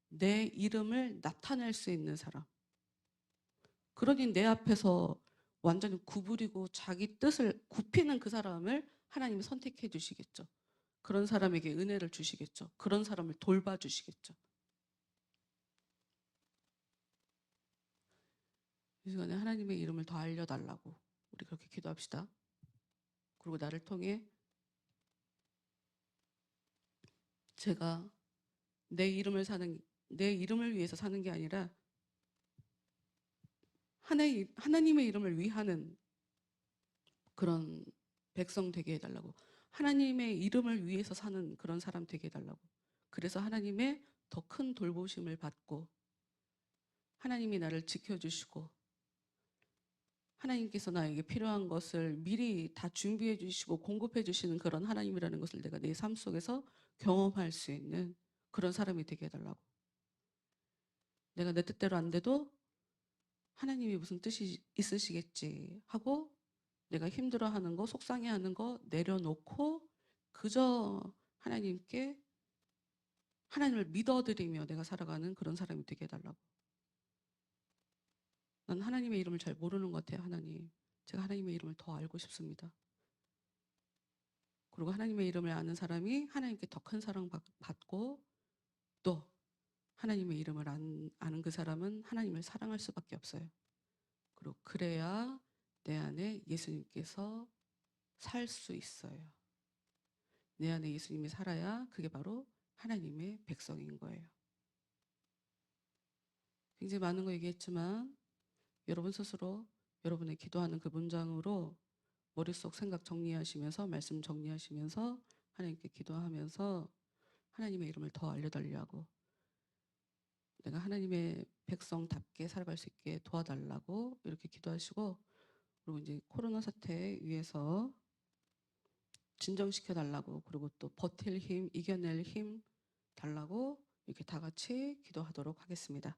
[SPEAKER 3] 내 이름을 나타낼 수 있는 사람, 그러니 내 앞에서 완전히 구부리고 자기 뜻을 굽히는 그 사람을 하나님이 선택해 주시겠죠. 그런 사람에게 은혜를 주시겠죠. 그런 사람을 돌봐주시겠죠. 이 시간에 하나님의 이름을 더 알려달라고 우리 그렇게 기도합시다. 그리고 나를 통해 제가 내 이름을 위해서 사는 게 아니라 하나님의 이름을 위하는 그런 백성 되게 해달라고. 하나님의 이름을 위해서 사는 그런 사람 되게 해달라고. 그래서 하나님의 더 큰 돌보심을 받고 하나님이 나를 지켜주시고 하나님께서 나에게 필요한 것을 미리 다 준비해 주시고 공급해 주시는 그런 하나님이라는 것을 내가 내 삶 속에서 경험할 수 있는 그런 사람이 되게 해달라고. 내가 내 뜻대로 안 돼도 하나님이 무슨 뜻이 있으시겠지 하고 내가 힘들어하는 거, 속상해하는 거 내려놓고 그저 하나님께 하나님을 믿어드리며 내가 살아가는 그런 사람이 되게 해달라고. 난 하나님의 이름을 잘 모르는 것 같아요. 하나님, 제가 하나님의 이름을 더 알고 싶습니다. 그리고 하나님의 이름을 아는 사람이 하나님께 더 큰 사랑 받고 또 하나님의 이름을 아는 그 사람은 하나님을 사랑할 수밖에 없어요. 그리고 그래야 내 안에 예수님께서 살 수 있어요. 내 안에 예수님이 살아야 그게 바로 하나님의 백성인 거예요. 굉장히 많은 거 얘기했지만 여러분 스스로 여러분의 기도하는 그 문장으로 머릿속 생각 정리하시면서 말씀 정리하시면서 하나님께 기도하면서 하나님의 이름을 더 알려달라고, 내가 하나님의 백성답게 살아갈 수 있게 도와달라고 이렇게 기도하시고, 그리고 이제 코로나 사태 위해서 진정시켜 달라고, 그리고 또 버틸 힘, 이겨낼 힘 달라고 이렇게 다 같이 기도하도록 하겠습니다.